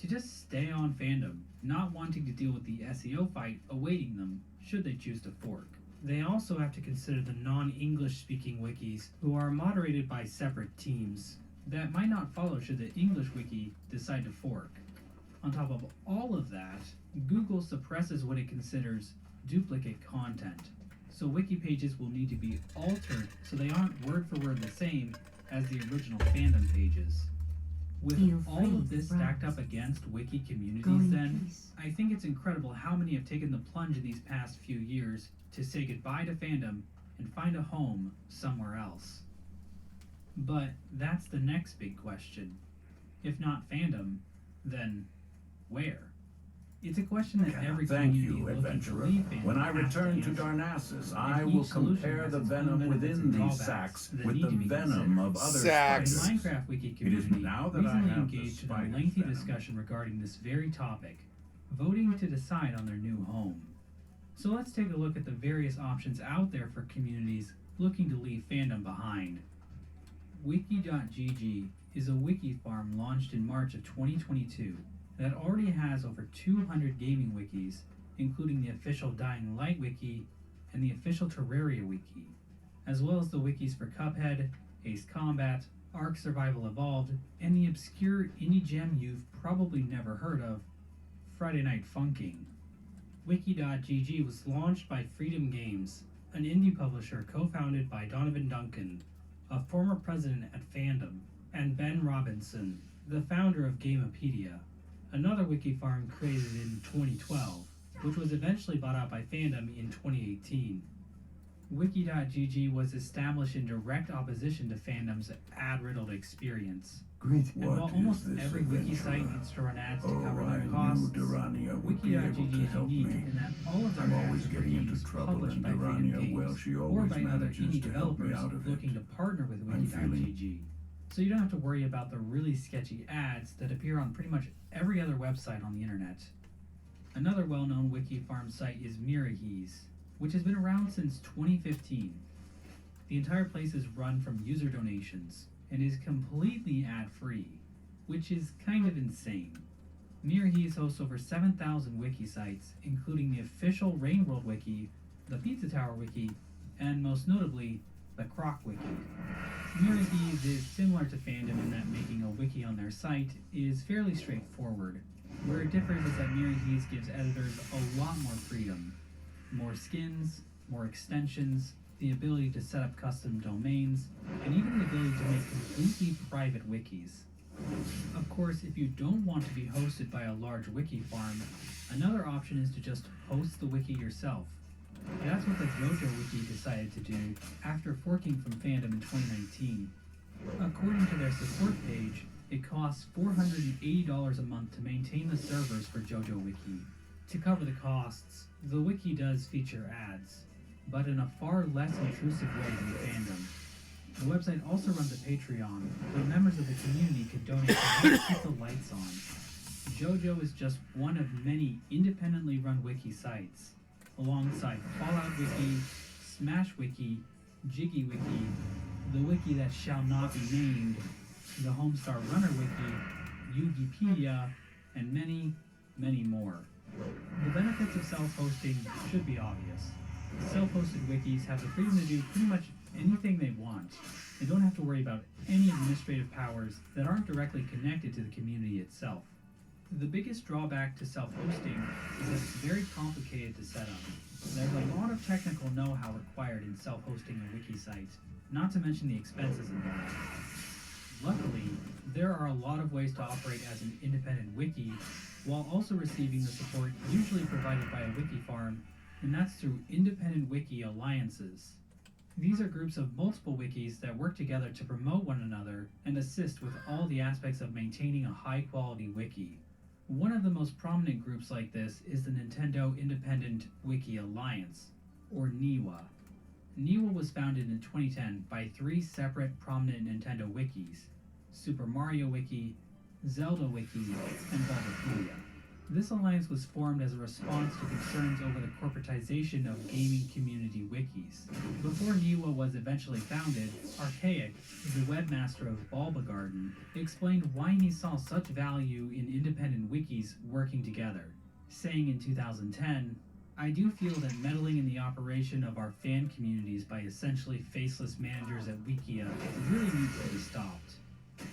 to just stay on fandom, not wanting to deal with the SEO fight awaiting them should they choose to fork. They also have to consider the non-English speaking wikis who are moderated by separate teams that might not follow should the English wiki decide to fork. On top of all of that, Google suppresses what it considers duplicate content, so wiki pages will need to be altered so they aren't word for word the same as the original fandom pages. With all of this stacked up against wiki communities then, I think it's incredible how many have taken the plunge in these past few years to say goodbye to fandom and find a home somewhere else. But that's the next big question. If not fandom, then where? It's a question that every Thank community you, looking to adventurer. leave fandom When I has return to answer. Darnassus, And I each will solution compare has the its own venom benefits within and these drawbacks sacks that with need the to be venom considered. of other Sacks. The spiders. Minecraft wiki It is community now that I recently have the engaged in a spider's lengthy venom. discussion regarding this very topic, voting to decide on their new home. So let's take a look at the various options out there for communities looking to leave fandom behind. Wiki.gg is a wiki farm launched in March of 2022 that already has over 200 gaming wikis, including the official Dying Light wiki and the official Terraria wiki, as well as the wikis for Cuphead, Ace Combat, Ark Survival Evolved, and the obscure indie gem you've probably never heard of, Friday Night Funking'. Wiki.gg was launched by Freedom Games, an indie publisher co-founded by Donovan Duncan, a former president at Fandom, and Ben Robinson, the founder of Gamepedia, another wiki farm created in 2012, which was eventually bought out by Fandom in 2018. Wiki.gg was established in direct opposition to Fandom's ad-riddled experience. Great. And while almost every wiki site needs to run ads to cover their costs, Wiki.gg is unique in that all of their I'm ads always are getting into produced, trouble, published and by Freedom Durania, well, Games, she or always by other manages indie to help me developers out of looking it. to partner with I'm feeling- Wiki.gg. So you don't have to worry about the really sketchy ads that appear on pretty much every other website on the internet. Another well-known wiki farm site is Mirahese, which has been around since 2015. The entire place is run from user donations and is completely ad-free, which is kind of insane. Mirahese hosts over 7,000 wiki sites, including the official Rain World wiki, the Pizza Tower wiki, and most notably, the Croc wiki. Mirahese is similar to Fandom in that making a wiki on their site is fairly straightforward. Where it differs is that Mirahese gives editors a lot more freedom. More skins, more extensions, the ability to set up custom domains, and even the ability to make completely private wikis. Of course, if you don't want to be hosted by a large wiki farm, another option is to just host the wiki yourself. That's what the JoJo wiki decided to do after forking from Fandom in 2019. According to their support page, it costs $480 a month to maintain the servers for JoJo Wiki. To cover the costs, the wiki does feature ads, but in a far less intrusive way than Fandom. The website also runs a Patreon, where members of the community can donate to help keep the lights on. JoJo is just one of many independently run wiki sites, alongside Fallout Wiki, Smash Wiki, Jiggy Wiki, the wiki that shall not be named, the Homestar Runner Wiki, Yugipedia, and many, many more. The benefits of self-hosting should be obvious. Self-hosted wikis have the freedom to do pretty much anything they want, and don't have to worry about any administrative powers that aren't directly connected to the community itself. The biggest drawback to self-hosting is that it's very complicated to set up. There's a lot of technical know-how required in self-hosting a wiki site, not to mention the expenses involved. Luckily, there are a lot of ways to operate as an independent wiki, while also receiving the support usually provided by a wiki farm, and that's through independent wiki alliances. These are groups of multiple wikis that work together to promote one another and assist with all the aspects of maintaining a high-quality wiki. One of the most prominent groups like this is the Nintendo Independent Wiki Alliance, or NIWA. NIWA was founded in 2010 by 3 separate prominent Nintendo wikis: Super Mario Wiki, Zelda Wiki, and Bulbapedia. This alliance was formed as a response to concerns over the corporatization of gaming community wikis. Before NIWA was eventually founded, Archaic, the webmaster of Bulbagarden, explained why he saw such value in independent wikis wikis working together, saying in 2010, "I do feel that meddling in the operation of our fan communities by essentially faceless managers at Wikia really needs to be stopped."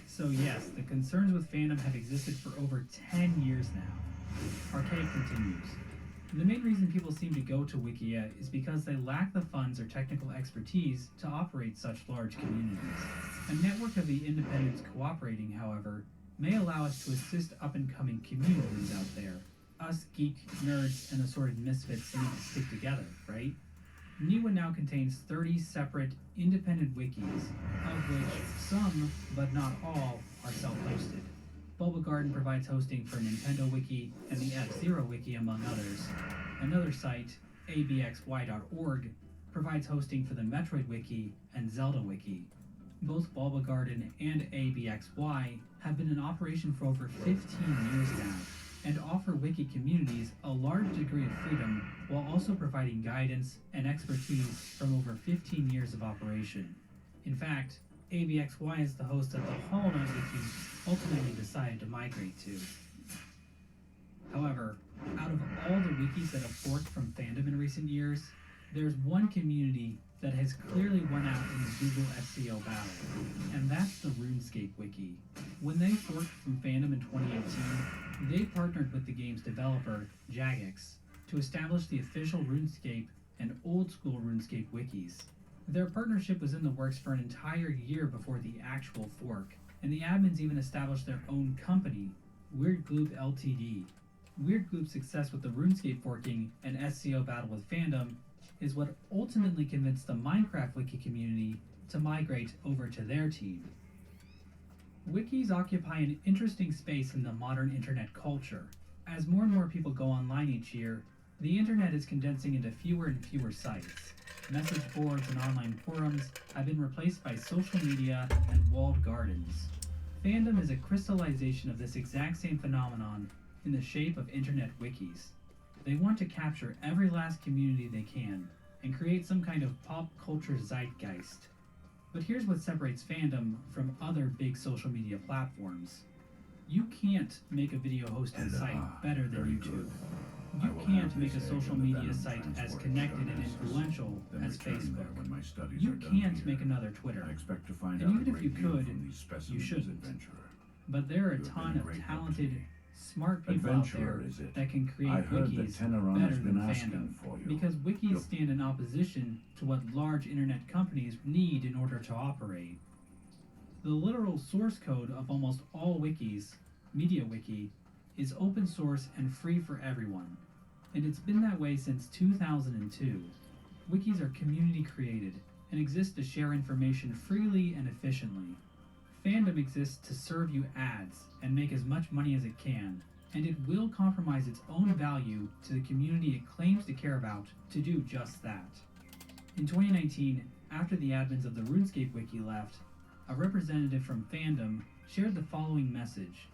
So yes, the concerns with fandom have existed for over 10 years now. Archaic continues. The main reason people seem to go to Wikia is because they lack the funds or technical expertise to operate such large communities. A network of the independents cooperating, however, may allow us to assist up-and-coming communities out there. Us geek, nerds, and assorted misfits need to stick together, right? Niwa now contains 30 separate, independent wikis, of which some, but not all, are self-hosted. Bulba Garden provides hosting for Nintendo Wiki and the F-Zero Wiki, among others. Another site, abxy.org, provides hosting for the Metroid Wiki and Zelda Wiki. Both Bulba Garden and ABXY have been in operation for over 15 years now, and offer wiki communities a large degree of freedom while also providing guidance and expertise from over 15 years of operation. In fact, ABXY is the host of the Hollow Knight Wiki ultimately decided to migrate to. However, out of all the wikis that have forked from fandom in recent years, there's one community that has clearly won out in the Google SEO battle, and that's the RuneScape Wiki. When they forked from fandom in 2018, they partnered with the game's developer, Jagex, to establish the official RuneScape and old school RuneScape wikis. Their partnership was in the works for an entire year before the actual fork, and the admins even established their own company, Weird Gloop Ltd. Weird Gloop's success with the RuneScape forking and SEO battle with fandom is what ultimately convinced the Minecraft wiki community to migrate over to their team. Wikis occupy an interesting space in the modern internet culture. As more and more people go online each year, the internet is condensing into fewer and fewer sites. Message boards and online forums have been replaced by social media and walled gardens. Fandom is a crystallization of this exact same phenomenon in the shape of internet wikis. They want to capture every last community they can and create some kind of pop culture zeitgeist. But here's what separates fandom from other big social media platforms. You can't make a video hosting site better than YouTube. You can't make a social media site as connected and influential as Facebook. You can't make another Twitter. And even if you could, you shouldn't. But there are a ton of talented, smart people out there that can create wikis better than fandom, because wikis stand in opposition to what large internet companies need in order to operate. The literal source code of almost all wikis, MediaWiki, is open source and free for everyone, and it's been that way since 2002. Wikis are community created and exist to share information freely and efficiently. Fandom exists to serve you ads and make as much money as it can, and it will compromise its own value to the community it claims to care about to do just that. In 2019, after the admins of the RuneScape Wiki left, a representative from Fandom shared the following message.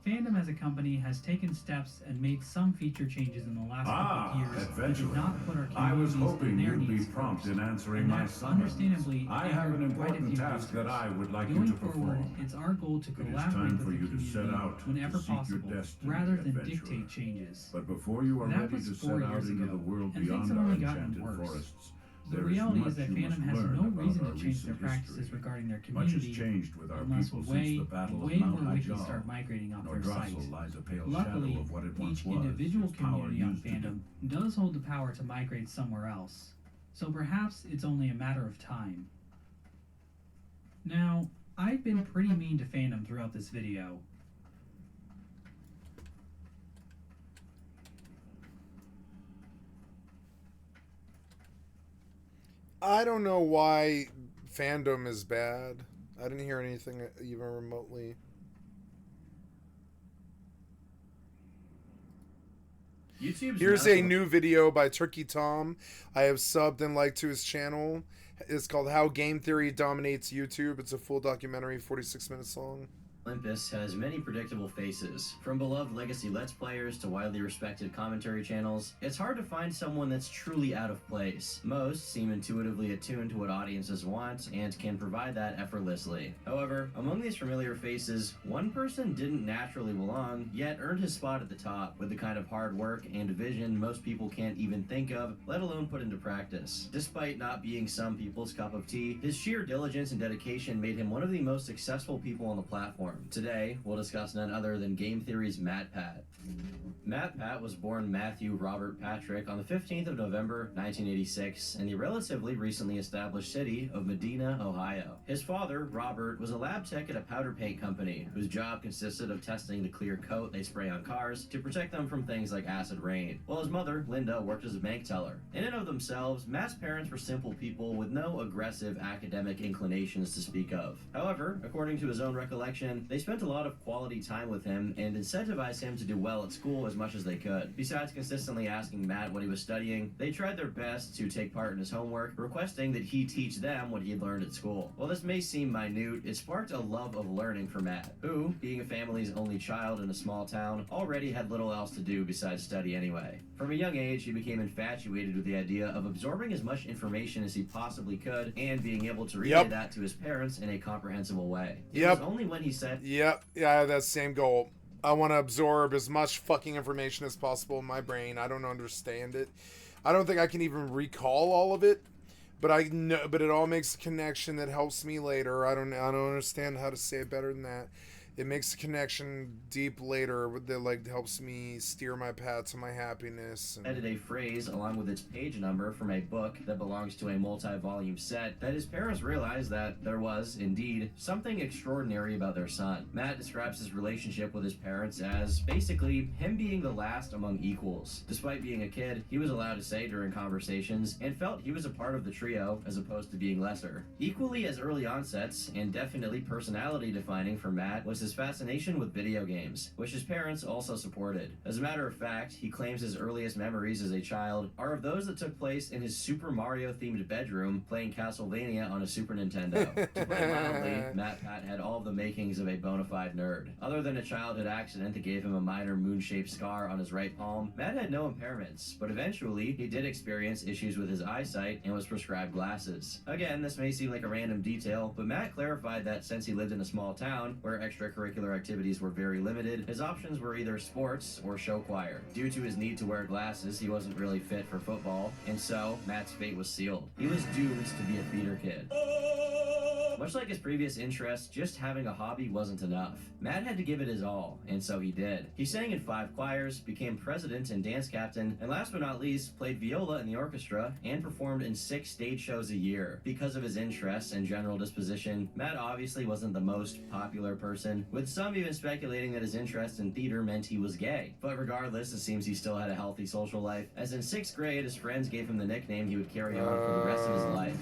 Fandom as a company has taken steps and made some feature changes in the last couple of years that did not put our communities and their needs prompt first. in answering And my that's summons. understandably I have an angered quite a important few task users. that I would like you Going to forward, perform. it's our goal to It is collaborate time with for the you to set community out to whenever seek your possible, destiny, rather than adventurer. dictate changes. But before you are That ready was to 4 set out years into ago, the world and things beyond have our only gotten enchanted worse. forests, The there is reality much is that you must Fandom has learn no about reason our to change their recent practices history. regarding their Much has community changed with our unless people way, since the Battle of way Mount more wikis Hajjal. start migrating off Nor their site. Drossel lies a pale Luckily, shadow of what it once each was, individual its power community on used to be. Fandom does hold the power to migrate somewhere else, so perhaps it's only a matter of time. Now, I've been pretty mean to Fandom throughout this video. I don't know why Fandom is bad. I didn't hear anything even remotely. Here's a new video by Turkey Tom. I have subbed and liked to his channel. It's called How Game Theory Dominates YouTube. It's a full documentary, 46 minutes long. Olympus has many predictable faces. From beloved legacy Let's Players to widely respected commentary channels, it's hard to find someone that's truly out of place. Most seem intuitively attuned to what audiences want and can provide that effortlessly. However, among these familiar faces, one person didn't naturally belong, yet earned his spot at the top with the kind of hard work and vision most people can't even think of, let alone put into practice. Despite not being some people's cup of tea, his sheer diligence and dedication made him one of the most successful people on the platform. Today, we'll discuss none other than game theory's MatPat. MatPat was born Matthew Robert Patrick on the 15th of November, 1986, in the relatively recently established city of Medina, Ohio. His father, Robert, was a lab tech at a powder paint company, whose job consisted of testing the clear coat they spray on cars to protect them from things like acid rain, while his mother, Linda, worked as a bank teller. In and of themselves, Matt's parents were simple people with no aggressive academic inclinations to speak of. However, according to his own recollection, they spent a lot of quality time with him and incentivized him to do well at school as much as they could. Besides consistently asking Matt what he was studying, they tried their best to take part in his homework, requesting that he teach them what he had learned at school. While this may seem minute, it sparked a love of learning for Matt, who, being a family's only child in a small town, already had little else to do besides study anyway. From a young age, he became infatuated with the idea of absorbing as much information as he possibly could and being able to relay that to his parents in a comprehensible way. It was only when he said, yeah, I have that same goal. I want to absorb as much fucking information as possible in my brain. I don't understand it. I don't think I can even recall all of it, but I know. But it all makes a connection that helps me later. I don't understand how to say it better than that. It makes a connection deep later that like helps me steer my path to my happiness. Added a phrase along with its page number from a book that belongs to a multi-volume set that his parents realized that there was, indeed, something extraordinary about their son. Matt describes his relationship with his parents as basically him being the last among equals. Despite being a kid, he was allowed to say during conversations and felt he was a part of the trio as opposed to being lesser. Equally as early onsets and definitely personality defining for Matt was his fascination with video games, which his parents also supported. As a matter of fact, he claims his earliest memories as a child are of those that took place in his Super Mario-themed bedroom playing Castlevania on a Super Nintendo. To put it mildly, MatPat had all of the makings of a bona fide nerd. Other than a childhood accident that gave him a minor moon-shaped scar on his right palm, Matt had no impairments, but eventually he did experience issues with his eyesight and was prescribed glasses. Again, this may seem like a random detail, but Matt clarified that since he lived in a small town where extracurricular activities were very limited, his options were either sports or show choir. Due to his need to wear glasses, he wasn't really fit for football, and so Matt's fate was sealed. He was doomed to be a theater kid. Much like his previous interests, just having a hobby wasn't enough. Matt had to give it his all, and so he did. He sang in 5 choirs, became president and dance captain, and last but not least, played viola in the orchestra and performed in 6 stage shows a year. Because of his interests and general disposition, Matt obviously wasn't the most popular person, with some even speculating that his interest in theater meant he was gay. But regardless, it seems he still had a healthy social life, as in 6th grade, his friends gave him the nickname he would carry on for the rest of his life.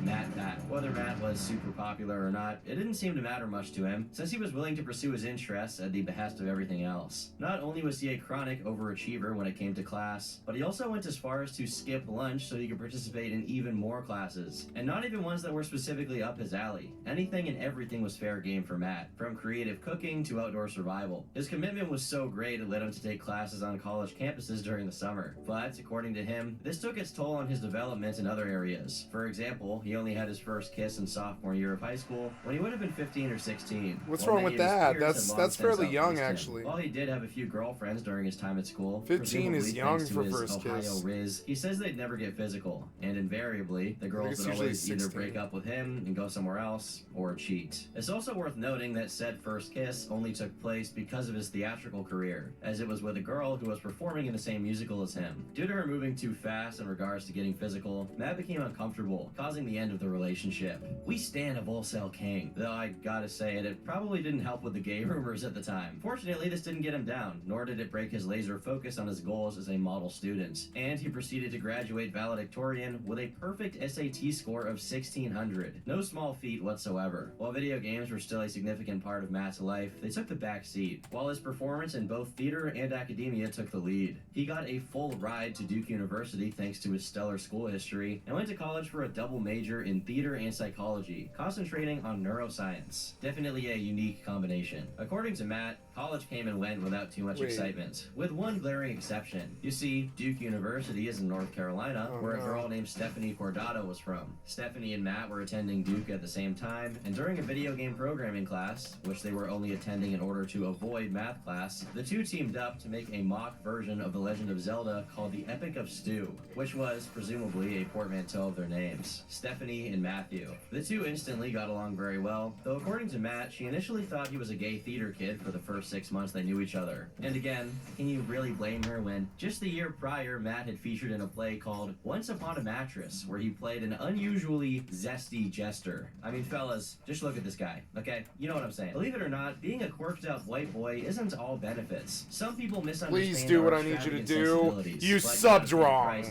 MatPat. Whether Matt was super popular or not, it didn't seem to matter much to him, since he was willing to pursue his interests at the behest of everything else. Not only was he a chronic overachiever when it came to class, but he also went as far as to skip lunch so he could participate in even more classes, and not even ones that were specifically up his alley. Anything and everything was fair game for Matt, from creative cooking to outdoor survival. His commitment was so great it led him to take classes on college campuses during the summer, but according to him, this took its toll on his development in other areas. For example, he only had his first kiss in sophomore year of high school when he would have been 15 or 16. What's wrong with that? That's fairly young, actually. While he did have a few girlfriends during his time at school, 15 is young for first Ohio kiss. Riz, he says they'd never get physical, and invariably, the girls would always either break up with him and go somewhere else, or cheat. It's also worth noting that said first kiss only took place because of his theatrical career, as it was with a girl who was performing in the same musical as him. Due to her moving too fast in regards to getting physical, Matt became uncomfortable, causing the end of the relationship. We stan a Volcel king, though I gotta say it probably didn't help with the gay rumors at the time. Fortunately, this didn't get him down, nor did it break his laser focus on his goals as a model student, and he proceeded to graduate valedictorian with a perfect SAT score of 1600. No small feat whatsoever. While video games were still a significant part of Matt's life, they took the back seat, while his performance in both theater and academia took the lead. He got a full ride to Duke University thanks to his stellar school history, and went to college for a double major major in theater and psychology, concentrating on neuroscience. Definitely a unique combination. According to Matt, college came and went without too much excitement, with one glaring exception. You see, Duke University is in North Carolina, where a girl named Stephanie Cordato was from. Stephanie and Matt were attending Duke at the same time, and during a video game programming class, which they were only attending in order to avoid math class, the two teamed up to make a mock version of The Legend of Zelda called the Epic of Stew, which was presumably a portmanteau of their names, Stephanie and Matthew. The two instantly got along very well, though according to Matt, she initially thought he was a gay theater kid for the first 6 months they knew each other. And again, can you really blame her when just the year prior, Matt had featured in a play called Once Upon a Mattress, where he played an unusually zesty jester. I mean, fellas, just look at this guy, okay? You know what I'm saying. Believe it or not, being a quirked out white boy isn't all benefits. Some people misunderstand. Please do what I need you to do. You subbed wrong.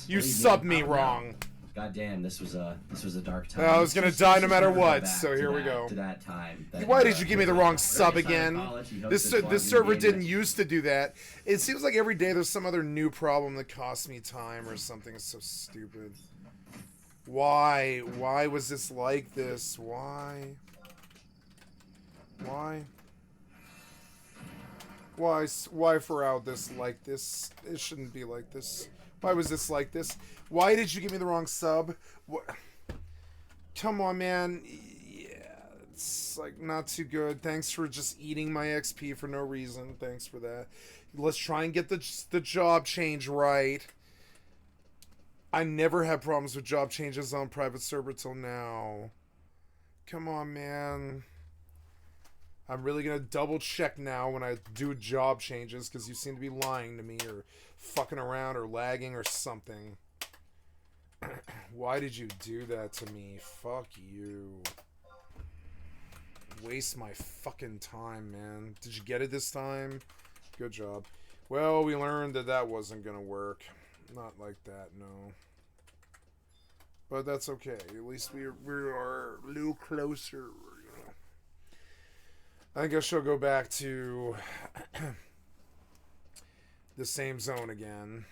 You subbed me wrong. God damn, this was a dark time. I was gonna die no matter what, so here we go. To that time. Why did you give me the wrong sub again? This server didn't used to do that. It seems like every day there's some other new problem that costs me time or something. It's so stupid. Why? Why was this like this? Why? Why? Why for out this like this? It shouldn't be like this. Why was this like this? Why did you give me the wrong sub? What? Come on, man. Yeah, it's like not too good. Thanks for just eating my XP for no reason. Thanks for that. Let's try and get the job change right. I never had problems with job changes on private server till now. Come on, man. I'm really going to double check now when I do job changes because you seem to be lying to me or fucking around or lagging or something. Why did you do that to me? Fuck you. Waste my fucking time, man. Did you get it this time? Good job. Well, we learned that that wasn't going to work. Not like that, no. But that's okay. At least we are a little closer, you know. I think I shall go back to the same zone again.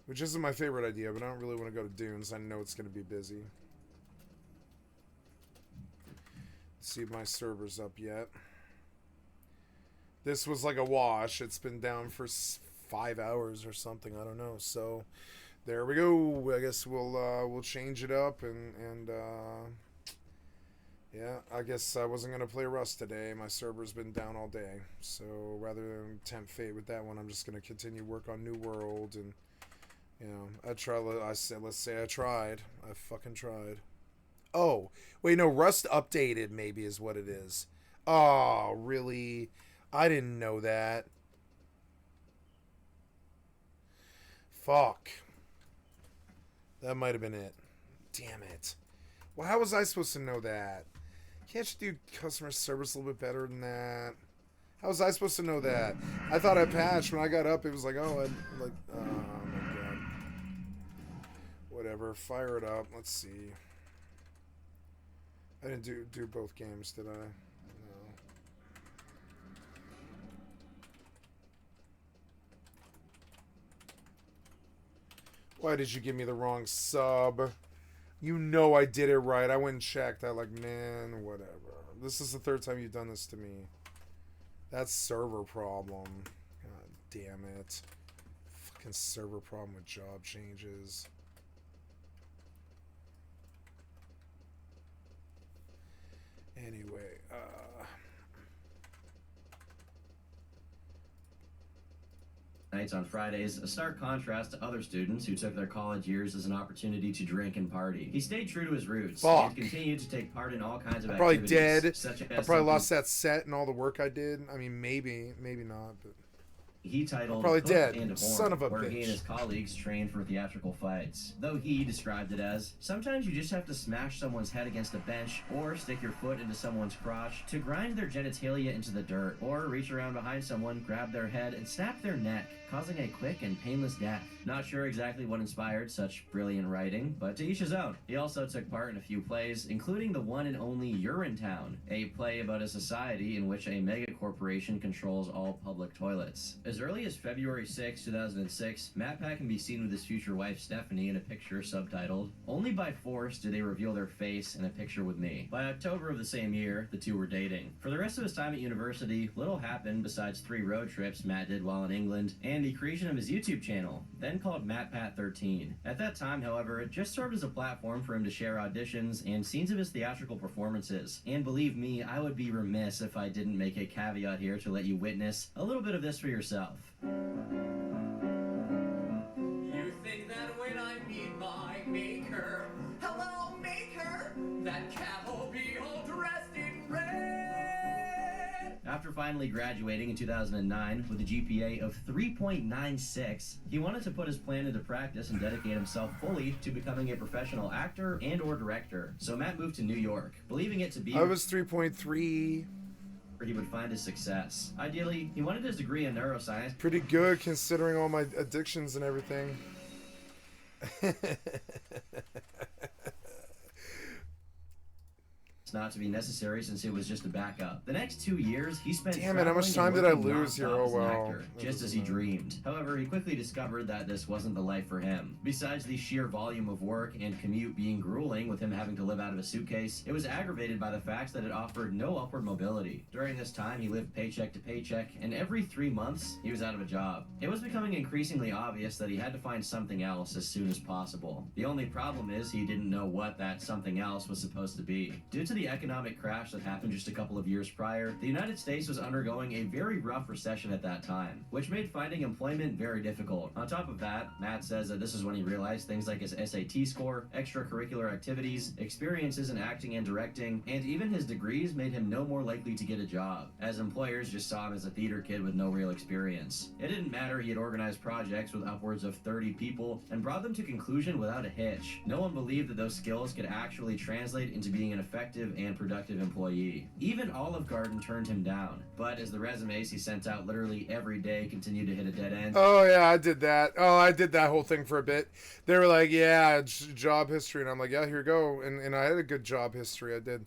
Which isn't my favorite idea, but I don't really want to go to Dunes. I know it's going to be busy. Let's see if my server's up yet. This was like a wash. It's been down for 5 hours or something. I don't know. So there we go. I guess we'll change it up and yeah, I guess I wasn't going to play Rust today. My server's been down all day. So rather than tempt fate with that one, I'm just going to continue work on New World and, you know, let's say I tried. I fucking tried. Oh, wait, no, Rust updated maybe is what it is. Oh, really? I didn't know that. Fuck. That might have been it. Damn it. Well, how was I supposed to know that? Can't you do customer service a little bit better than that? How was I supposed to know that? I thought I patched. When I got up, it was like, oh, oh my god. Whatever. Fire it up. Let's see. I didn't do both games, did I? No. Why did you give me the wrong sub? You know I did it right. I went and checked. I like, man, whatever. This is the third time you've done this to me. That's server problem. God damn it. Fucking server problem with job changes. Anyway, Nights on Fridays, a stark contrast to other students who took their college years as an opportunity to drink and party. He stayed true to his roots and continued to take part in all kinds of probably activities. Dead. Such as I probably lost that set and all the work I did. I mean, maybe not, but he titled probably Hook dead. And Horn, Son of a where bitch. he and his colleagues trained for theatrical fights. Though he described it as, sometimes you just have to smash someone's head against a bench or stick your foot into someone's crotch to grind their genitalia into the dirt, or reach around behind someone, grab their head, and snap their neck, causing a quick and painless death. Not sure exactly what inspired such brilliant writing, but to each his own. He also took part in a few plays, including the one and only Urinetown, a play about a society in which a mega corporation controls all public toilets. As As early as February 6, 2006, MatPat can be seen with his future wife Stephanie in a picture subtitled, "Only by force do they reveal their face in a picture with me." By October of the same year, the two were dating. For the rest of his time at university, little happened besides 3 road trips Matt did while in England, and the creation of his YouTube channel, then called MatPat13. At that time, however, it just served as a platform for him to share auditions and scenes of his theatrical performances. And believe me, I would be remiss if I didn't make a caveat here to let you witness a little bit of this for yourself. You think that when I meet my maker, hello maker, that cat will be all dressed in red. After finally graduating in 2009 with a GPA of 3.96, he wanted to put his plan into practice and dedicate himself fully to becoming a professional actor and or director. So Matt moved to New York, believing it to be I was 3.3. where he would find his success. Ideally, he wanted his degree in neuroscience. Pretty good considering all my addictions and everything. Not to be necessary since it was just a backup. The next 2 years, he spent Damn it, how much time did I lose here? Oh, well. Actor, just as he dreamed. However, he quickly discovered that this wasn't the life for him. Besides the sheer volume of work and commute being grueling with him having to live out of a suitcase, it was aggravated by the fact that it offered no upward mobility. During this time, he lived paycheck to paycheck, and every 3 months, he was out of a job. It was becoming increasingly obvious that he had to find something else as soon as possible. The only problem is he didn't know what that something else was supposed to be. Due to the economic crash that happened just a couple of years prior, the United States was undergoing a very rough recession at that time, which made finding employment very difficult. On top of that, Matt says that this is when he realized things like his SAT score, extracurricular activities, experiences in acting and directing, and even his degrees made him no more likely to get a job, as employers just saw him as a theater kid with no real experience. It didn't matter he had organized projects with upwards of 30 people and brought them to conclusion without a hitch. No one believed that those skills could actually translate into being an effective and productive employee. Even Olive Garden turned him down, but as the resumes he sent out literally every day continued to hit a dead end. Oh yeah, I did that. Oh, I did that whole thing for a bit. They were like, yeah, job history, and I'm like, yeah, here you go. And I had a good job history, I did,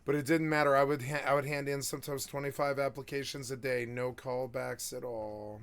but it didn't matter. I would hand in sometimes 25 applications a day, no callbacks at all.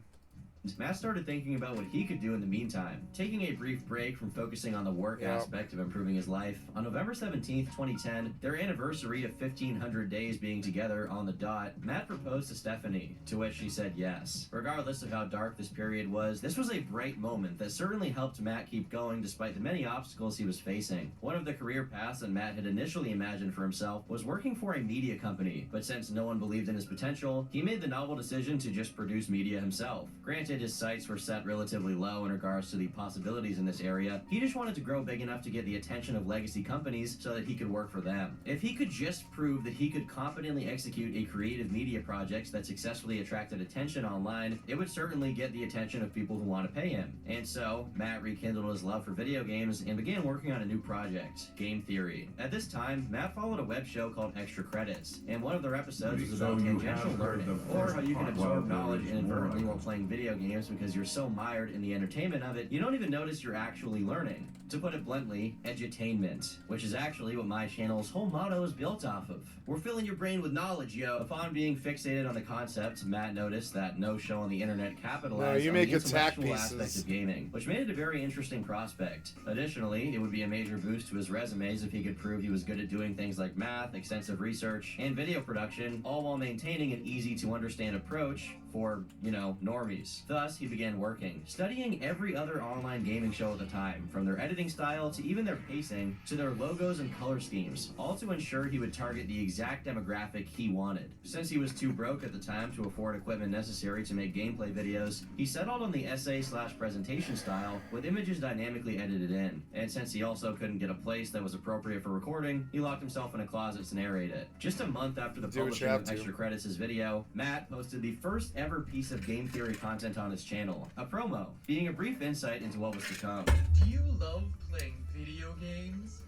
Matt started thinking about what he could do in the meantime, taking a brief break from focusing on the work aspect of improving his life. On November 17th, 2010, their anniversary of 1,500 days being together on the dot, Matt proposed to Stephanie, to which she said yes. Regardless of how dark this period was, this was a bright moment that certainly helped Matt keep going despite the many obstacles he was facing. One of the career paths that Matt had initially imagined for himself was working for a media company, but since no one believed in his potential, he made the novel decision to just produce media himself. Granted, his sights were set relatively low in regards to the possibilities in this area. He just wanted to grow big enough to get the attention of legacy companies so that he could work for them. If he could just prove that he could competently execute a creative media project that successfully attracted attention online, it would certainly get the attention of people who want to pay him. And so, Matt rekindled his love for video games and began working on a new project, Game Theory. At this time, Matt followed a web show called Extra Credits, and one of their episodes was about tangential learning, or how you can absorb knowledge inadvertently while playing video games because you're so mired in the entertainment of it, you don't even notice you're actually learning. To put it bluntly, edutainment, which is actually what my channel's whole motto is built off of. We're filling your brain with knowledge, yo. Upon being fixated on the concept, Matt noticed that no show on the internet capitalized on the intellectual aspect of gaming, which made it a very interesting prospect. Additionally, it would be a major boost to his resumes if he could prove he was good at doing things like math, extensive research, and video production, all while maintaining an easy-to-understand approach for, normies. Thus, he began working, studying every other online gaming show at the time, from their editing style to even their pacing to their logos and color schemes, all to ensure he would target the exact demographic he wanted. Since he was too broke at the time to afford equipment necessary to make gameplay videos, he settled on the essay/presentation style with images dynamically edited in. And since he also couldn't get a place that was appropriate for recording, he locked himself in a closet to narrate it. Just a month after the publishing of Extra Credits' video, Matt posted the first ever piece of game theory content on his channel, a promo, being a brief insight into what was to come. Do you love playing video games?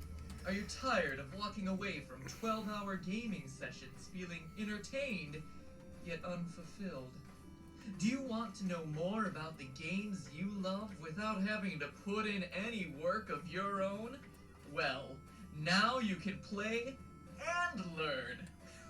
Are you tired of walking away from 12-hour gaming sessions feeling entertained, yet unfulfilled? Do you want to know more about the games you love without having to put in any work of your own? Well, now you can play and learn.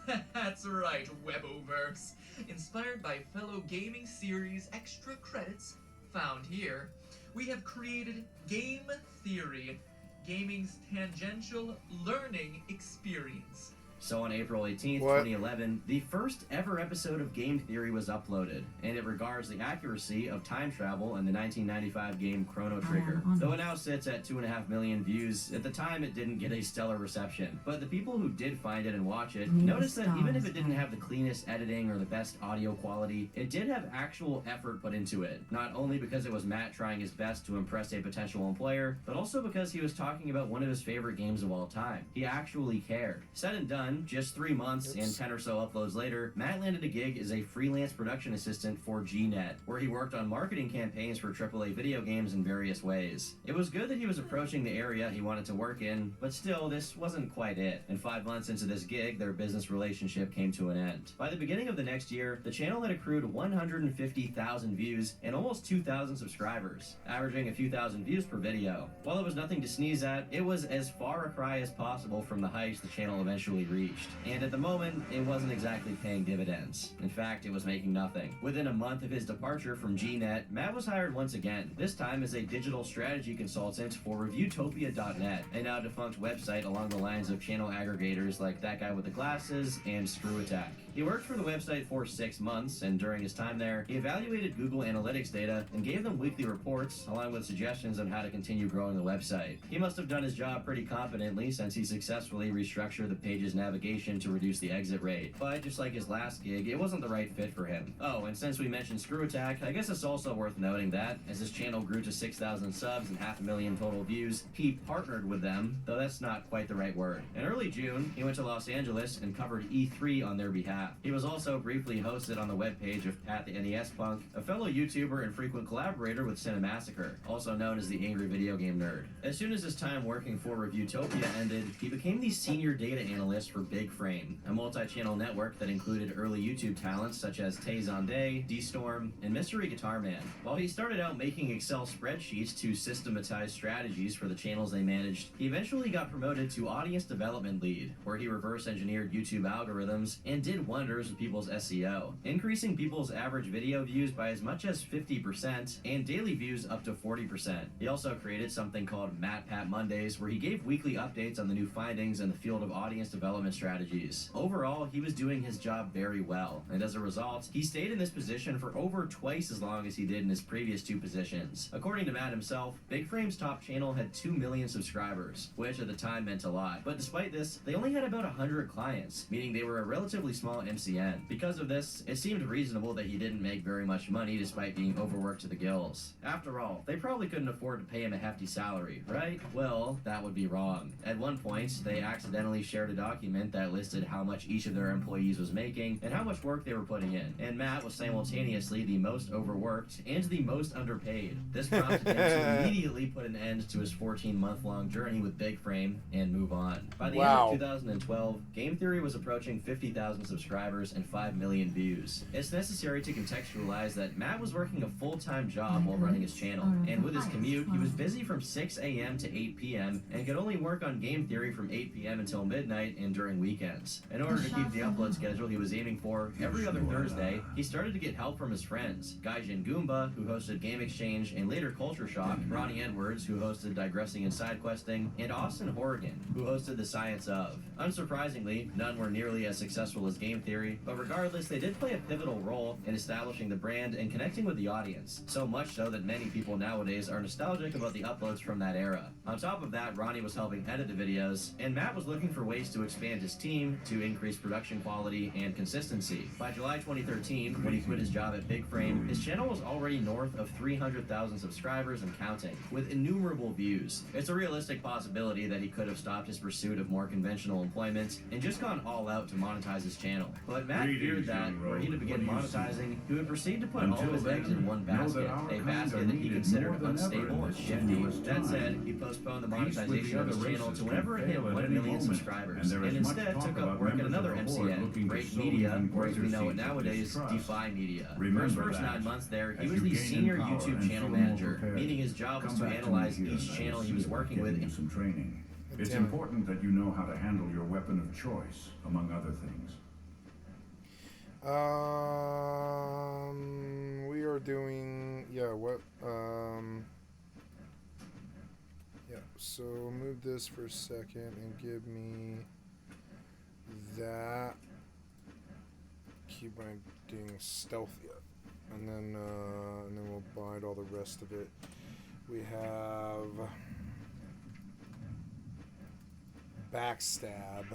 That's right, Weboverse. Inspired by fellow gaming series extra credits found here, we have created Game Theory, gaming's tangential learning experience. So on April 18th, What? 2011, the first ever episode of Game Theory was uploaded, and it regards the accuracy of time travel in the 1995 game Chrono Trigger. Though it now sits at 2.5 million views, at the time it didn't get a stellar reception. But the people who did find it and watch it noticed that even if it didn't have the cleanest editing or the best audio quality, it did have actual effort put into it. Not only because it was Matt trying his best to impress a potential employer, but also because he was talking about one of his favorite games of all time. He actually cared. Said and done, just 3 months and 10 or so uploads later, Matt landed a gig as a freelance production assistant for GNet, where he worked on marketing campaigns for AAA video games in various ways. It was good that he was approaching the area he wanted to work in, but still, this wasn't quite it. And 5 months into this gig, their business relationship came to an end. By the beginning of the next year, the channel had accrued 150,000 views and almost 2,000 subscribers, averaging a few thousand views per video. While it was nothing to sneeze at, it was as far a cry as possible from the heights the channel eventually reached. And at the moment, it wasn't exactly paying dividends. In fact, it was making nothing. Within a month of his departure from GNet, Matt was hired once again, this time as a digital strategy consultant for Reviewtopia.net, a now defunct website along the lines of channel aggregators like That Guy with the Glasses and Screw Attack. He worked for the website for 6 months, and during his time there, he evaluated Google Analytics data and gave them weekly reports, along with suggestions on how to continue growing the website. He must have done his job pretty competently since he successfully restructured the page's navigation to reduce the exit rate. But just like his last gig, it wasn't the right fit for him. Oh, and since we mentioned Screw Attack, I guess it's also worth noting that, as his channel grew to 6,000 subs and 500,000 total views, he partnered with them, though that's not quite the right word. In early June, he went to Los Angeles and covered E3 on their behalf. He was also briefly hosted on the webpage of Pat the NES Punk, a fellow YouTuber and frequent collaborator with Cinemassacre, also known as the Angry Video Game Nerd. As soon as his time working for Reviewtopia ended, he became the senior data analyst for Big Frame, a multi-channel network that included early YouTube talents such as Tay Zonday, D-Storm, and Mystery Guitar Man. While he started out making Excel spreadsheets to systematize strategies for the channels they managed, he eventually got promoted to audience development lead, where he reverse engineered YouTube algorithms and did wonders with people's SEO, increasing people's average video views by as much as 50% and daily views up to 40%. He also created something called Matt Pat Mondays, where he gave weekly updates on the new findings in the field of audience development strategies. Overall, he was doing his job very well, and as a result, he stayed in this position for over twice as long as he did in his previous 2 positions. According to Matt himself, Big Frame's top channel had 2 million subscribers, which at the time meant a lot. But despite this, they only had about 100 clients, meaning they were a relatively small MCN. Because of this, it seemed reasonable that he didn't make very much money despite being overworked to the gills. After all, they probably couldn't afford to pay him a hefty salary, right? Well, that would be wrong. At one point, they accidentally shared a document that listed how much each of their employees was making and how much work they were putting in, and Matt was simultaneously the most overworked and the most underpaid. This prompted him to immediately put an end to his 14-month-long journey with Big Frame and move on. By the end of 2012, Game Theory was approaching 50,000 subscribers and 5 million views. It's necessary to contextualize that Matt was working a full-time job while running his channel, and with his commute, he was busy from 6 a.m. to 8 p.m. and could only work on Game Theory from 8 p.m. until midnight and during weekends. In order to keep the upload schedule he was aiming for every other Thursday, he started to get help from his friends, Gaijin Goomba, who hosted Game Exchange and later Culture Shock, Ronnie Edwards, who hosted Digressing and Side Questing, and Austin Horrigan, who hosted The Science Of. Unsurprisingly, none were nearly as successful as Game Theory, but regardless, they did play a pivotal role in establishing the brand and connecting with the audience, so much so that many people nowadays are nostalgic about the uploads from that era. On top of that, Ronnie was helping edit the videos, and Matt was looking for ways to expand his team to increase production quality and consistency. By July 2013, when he quit his job at Big Frame, his channel was already north of 300,000 subscribers and counting, with innumerable views. It's a realistic possibility that he could have stopped his pursuit of more conventional employment and just gone all out to monetize his channel. But Matt feared that, were he to begin monetizing, he would proceed to put all of his eggs in one basket, a basket that he considered unstable and shifty. That said, he postponed the monetization of his channel to whenever it hit 1 million subscribers, and instead took up work at another MCN, Break Media, or as we know it nowadays, Defy Media. For his first 9 months there, he was the senior YouTube channel manager, meaning his job was to analyze each channel he was working with. It's important that you know how to handle your weapon of choice, among other things. We are doing, yeah, what, yeah, so move this for a second and give me that. Keep my doing stealth yet. And then we'll bind all the rest of it. We have backstab.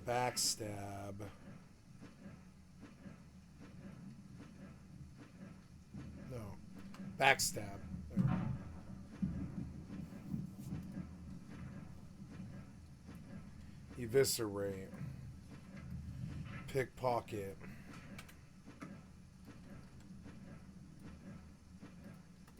Backstab. No. Backstab. There. Eviscerate. Pickpocket.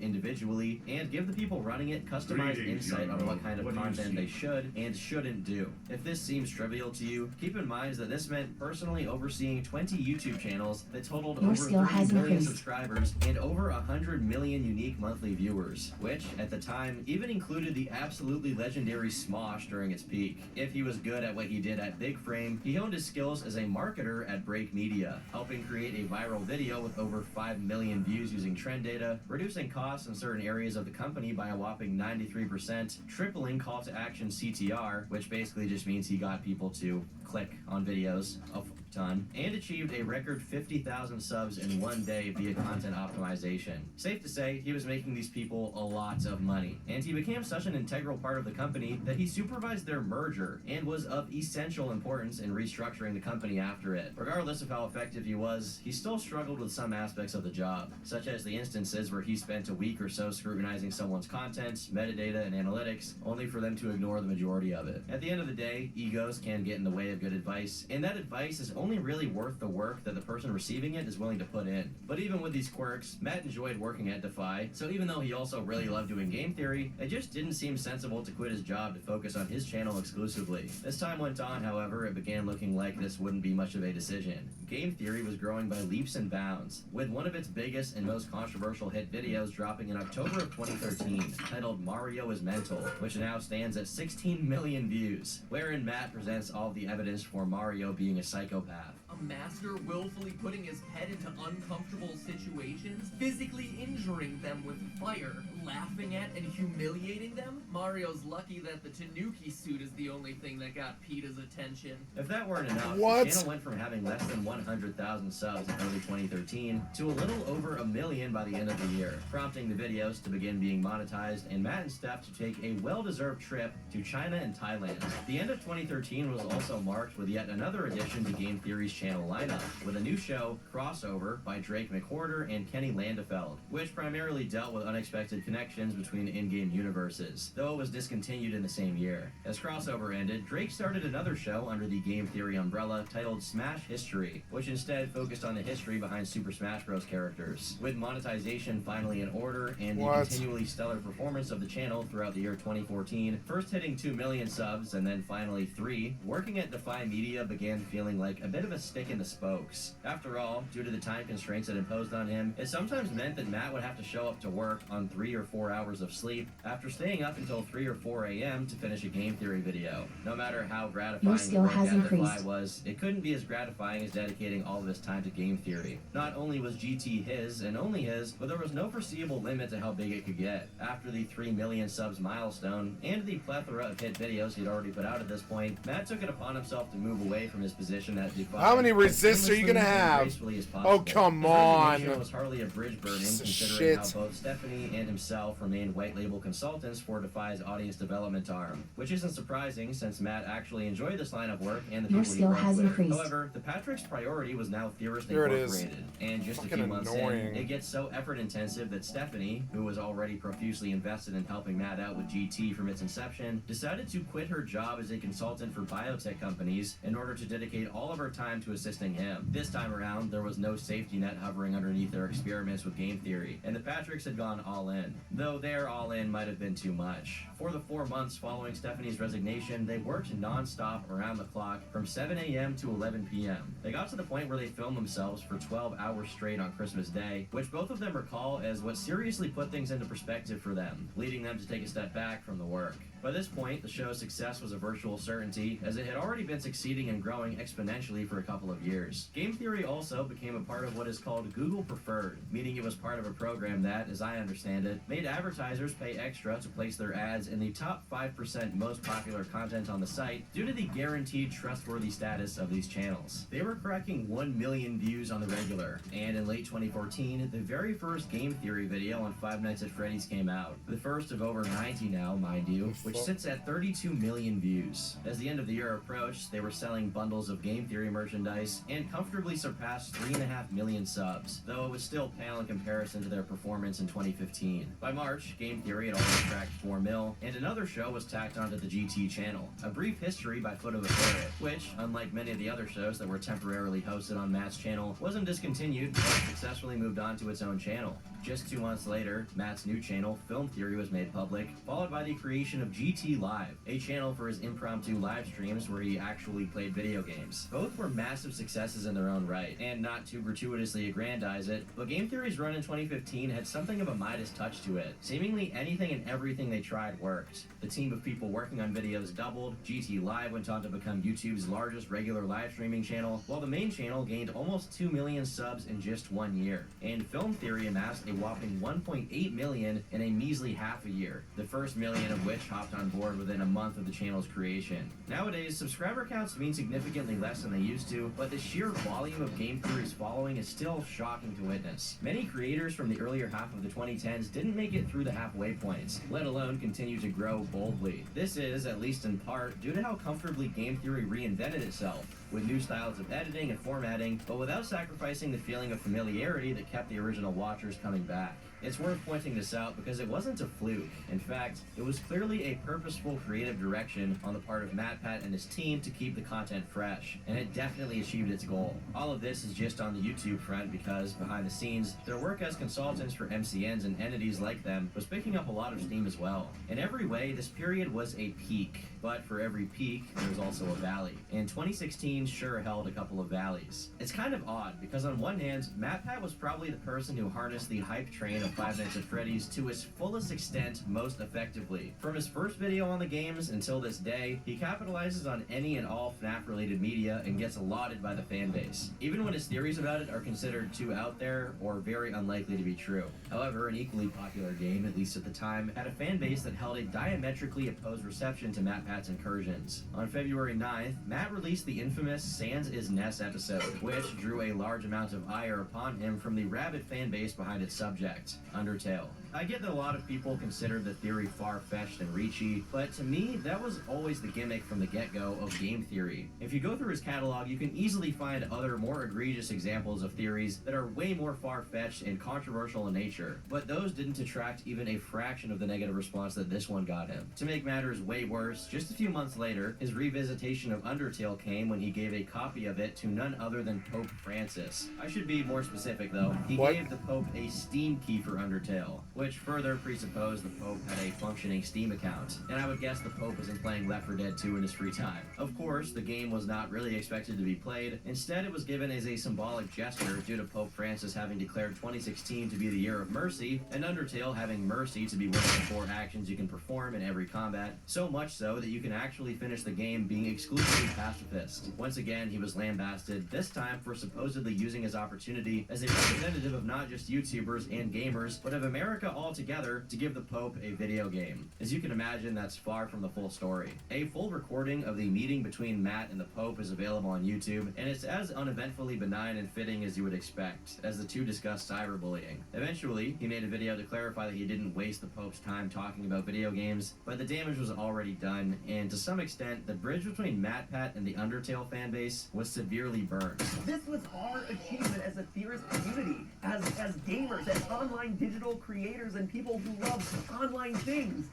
Individually, and give the people running it customized insight on what kind of content they should and shouldn't do. If this seems trivial to you, keep in mind that this meant personally overseeing 20 YouTube channels that totaled over 30 million subscribers and over 100 million unique monthly viewers, which, at the time, even included the absolutely legendary Smosh during its peak. If he was good at what he did at Big Frame, he honed his skills as a marketer at Break Media, helping create a viral video with over 5 million views using trend data, reducing costs in certain areas of the company by a whopping 93%, tripling call to action CTR, which basically just means he got people to click on videos a ton, and achieved a record 50,000 subs in one day via content optimization. Safe to say, he was making these people a lot of money, and he became such an integral part of the company that he supervised their merger and was of essential importance in restructuring the company after it. Regardless of how effective he was, he still struggled with some aspects of the job, such as the instances where he spent a week or so scrutinizing someone's content, metadata, and analytics, only for them to ignore the majority of it. At the end of the day, egos can get in the way of good advice, and that advice is only really worth the work that the person receiving it is willing to put in. But even with these quirks, Matt enjoyed working at Defy, so even though he also really loved doing game theory, it just didn't seem sensible to quit his job to focus on his channel exclusively. As time went on, however, it began looking like this wouldn't be much of a decision. Game theory was growing by leaps and bounds, with one of its biggest and most controversial hit videos dropping in October of 2013, titled Mario is Mental, which now stands at 16 million views, wherein Matt presents all the evidence for Mario being a psychopath. A master willfully putting his pet into uncomfortable situations, physically injuring them with fire, laughing at and humiliating them? Mario's lucky that the Tanuki suit is the only thing that got PETA's attention. If that weren't enough, What? the channel went from having less than 100,000 subs in early 2013 to a little over 1 million by the end of the year, prompting the videos to begin being monetized and Matt and Steph to take a well-deserved trip to China and Thailand. The end of 2013 was also marked with yet another addition to Game Theory's channel lineup, with a new show, Crossover, by Drake McWhorter and Kenny Landefeld, which primarily dealt with unexpected connections between in-game universes, though it was discontinued in the same year. As Crossover ended, Drake started another show under the Game Theory umbrella titled Smash History, which instead focused on the history behind Super Smash Bros. Characters. With monetization finally in order and the continually stellar performance of the channel throughout the year 2014, first hitting 2 million subs and then finally 3, working at Defy Media began feeling like a bit of a stick in the spokes. After all, due to the time constraints it imposed on him, it sometimes meant that Matt would have to show up to work on 3 or 4 hours of sleep after staying up until 3 or 4 a.m. to finish a Game Theory video. No matter how gratifying the work at Defy was, it couldn't be as gratifying as dedicating all of his time to Game Theory. Not only was GT his and only his, but there was no foreseeable limit to how big it could get. After the 3 million subs milestone and the plethora of hit videos he'd already put out at this point, Matt took it upon himself to move away from his position at Defy. How many resists are you gonna have? Oh, come on. It was hardly a bridge burning, considering how both Stephanie and himself remained white label consultants for Defy's audience development arm, which isn't surprising since Matt actually enjoyed this line of work and the people he worked with. However, the Patrick's priority was now Theorist Incorporated, and just a few months in, it gets so effort intensive that Stephanie, who was already profusely invested in helping Matt out with GT from its inception, decided to quit her job as a consultant for biotech companies in order to dedicate all of her time to assisting him. This time around, there was no safety net hovering underneath their experiments with Game Theory, and the Patricks had gone all in, though their all in might have been too much. For the 4 months following Stephanie's resignation, they worked non-stop around the clock from 7 a.m. to 11 p.m. They got to the point where they filmed themselves for 12 hours straight on Christmas Day, which both of them recall as what seriously put things into perspective for them, leading them to take a step back from the work. By this point, the show's success was a virtual certainty, as it had already been succeeding and growing exponentially for a couple of years. Game theory also became a part of what is called Google Preferred, meaning it was part of a program that, as I understand it, made advertisers pay extra to place their ads in the top 5% most popular content on the site due to the guaranteed trustworthy status of these channels. They were cracking 1 million views on the regular, and in late 2014, the very first game theory video on Five Nights at Freddy's came out. The first of over 90 now, mind you, which sits at 32 million views. As the end of the year approached, they were selling bundles of game theory merchandise and comfortably surpassed 3.5 million subs, though it was still pale in comparison to their performance in 2015. By March, Game Theory had already cracked 4 mil, and another show was tacked onto the GT channel, A Brief History by Foot of a Ferret, which, unlike many of the other shows that were temporarily hosted on Matt's channel, wasn't discontinued, but successfully moved on to its own channel. Just 2 months later, Matt's new channel, Film Theory, was made public, followed by the creation of GT Live, a channel for his impromptu live streams where he actually played video games. Both were massive successes in their own right, and not to gratuitously aggrandize it, but Game Theory's run in 2015 had something of a Midas touch to it. Seemingly anything and everything they tried worked. The team of people working on videos doubled, GT Live went on to become YouTube's largest regular live streaming channel, while the main channel gained almost 2 million subs in just 1 year, and Film Theory amassed a whopping 1.8 million in a measly half a year, the first million of which hopped on board within a month of the channel's creation. Nowadays, subscriber counts mean significantly less than they used to, but the sheer volume of Game Theory's following is still shocking to witness. Many creators from the earlier half of the 2010s didn't make it through the halfway points, let alone continue to grow boldly. This is, at least in part, due to how comfortably Game Theory reinvented itself, with new styles of editing and formatting, but without sacrificing the feeling of familiarity that kept the original watchers coming back. It's worth pointing this out because it wasn't a fluke. In fact, it was clearly a purposeful creative direction on the part of MatPat and his team to keep the content fresh, and it definitely achieved its goal. All of this is just on the YouTube front because, behind the scenes, their work as consultants for MCNs and entities like them was picking up a lot of steam as well. In every way, this period was a peak, but for every peak, there was also a valley. And 2016 sure held a couple of valleys. It's kind of odd because on one hand, MatPat was probably the person who harnessed the hype train of Five Nights at Freddy's to its fullest extent most effectively. From his first video on the games until this day, he capitalizes on any and all FNAF related media and gets lauded by the fan base, even when his theories about it are considered too out there or very unlikely to be true. However, an equally popular game, at least at the time, had a fan base that held a diametrically opposed reception to MatPat's incursions. On February 9th, Matt released the infamous Sans is Ness episode, which drew a large amount of ire upon him from the rabid fan base behind its subject, Undertale. I get that a lot of people consider the theory far-fetched and reachy, but to me, that was always the gimmick from the get-go of Game Theory. If you go through his catalog, you can easily find other more egregious examples of theories that are way more far-fetched and controversial in nature, but those didn't attract even a fraction of the negative response that this one got him. To make matters way worse, just a few months later, his revisitation of Undertale came when he gave a copy of it to none other than Pope Francis. I should be more specific though. He gave the Pope a Steam key for Undertale, which further presupposed the Pope had a functioning Steam account, and I would guess the Pope isn't playing Left 4 Dead 2 in his free time. Of course, the game was not really expected to be played. Instead, it was given as a symbolic gesture due to Pope Francis having declared 2016 to be the year of mercy, and Undertale having mercy to be one of the 4 actions you can perform in every combat, so much so that you can actually finish the game being exclusively pacifist. Once again, he was lambasted, this time for supposedly using his opportunity as a representative of not just YouTubers and gamers, but of America altogether to give the Pope a video game. As you can imagine, that's far from the full story. A full recording of the meeting between Matt and the Pope is available on YouTube, and it's as uneventfully benign and fitting as you would expect, as the two discuss cyberbullying. Eventually, he made a video to clarify that he didn't waste the Pope's time talking about video games, but the damage was already done, and to some extent, the bridge between MatPat and the Undertale fanbase was severely burned. This was our achievement as a theorist community, as gamers, as online digital creators and people who love online things.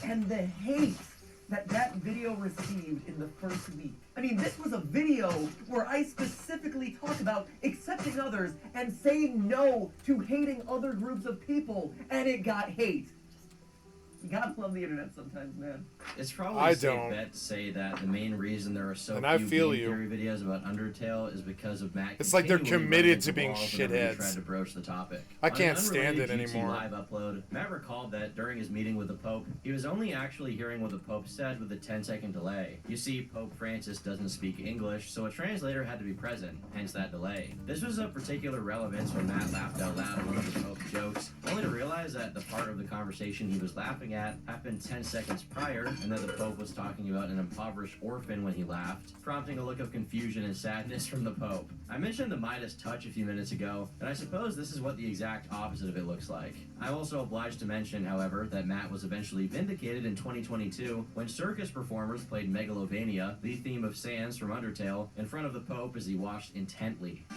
And the hate that video received in the first week. I mean, this was a video where I specifically talk about accepting others and saying no to hating other groups of people, and it got hate. You gotta love the internet sometimes, man. It's probably I a safe don't. bet to say that the main reason there are so And I few feel game you. theory videos about Undertale is because of Matt. It's like they're continually committed running to into being walls whenever he shitheads. tried to broach the topic. I On an can't stand unrelated it GT anymore. Live upload, Matt recalled that during his meeting with the Pope, he was only actually hearing what the Pope said with a 10-second delay. You see, Pope Francis doesn't speak English, so a translator had to be present, hence that delay. This was of particular relevance when Matt laughed out loud at one of the Pope's jokes, only to realize that the part of the conversation he was laughing at happened 10 seconds prior, and that the Pope was talking about an impoverished orphan when he laughed, prompting a look of confusion and sadness from the Pope. I mentioned the Midas touch a few minutes ago, and I suppose this is what the exact opposite of it looks like. I'm also obliged to mention, however, that Matt was eventually vindicated in 2022 when circus performers played Megalovania, the theme of Sans from Undertale, in front of the Pope as he watched intently.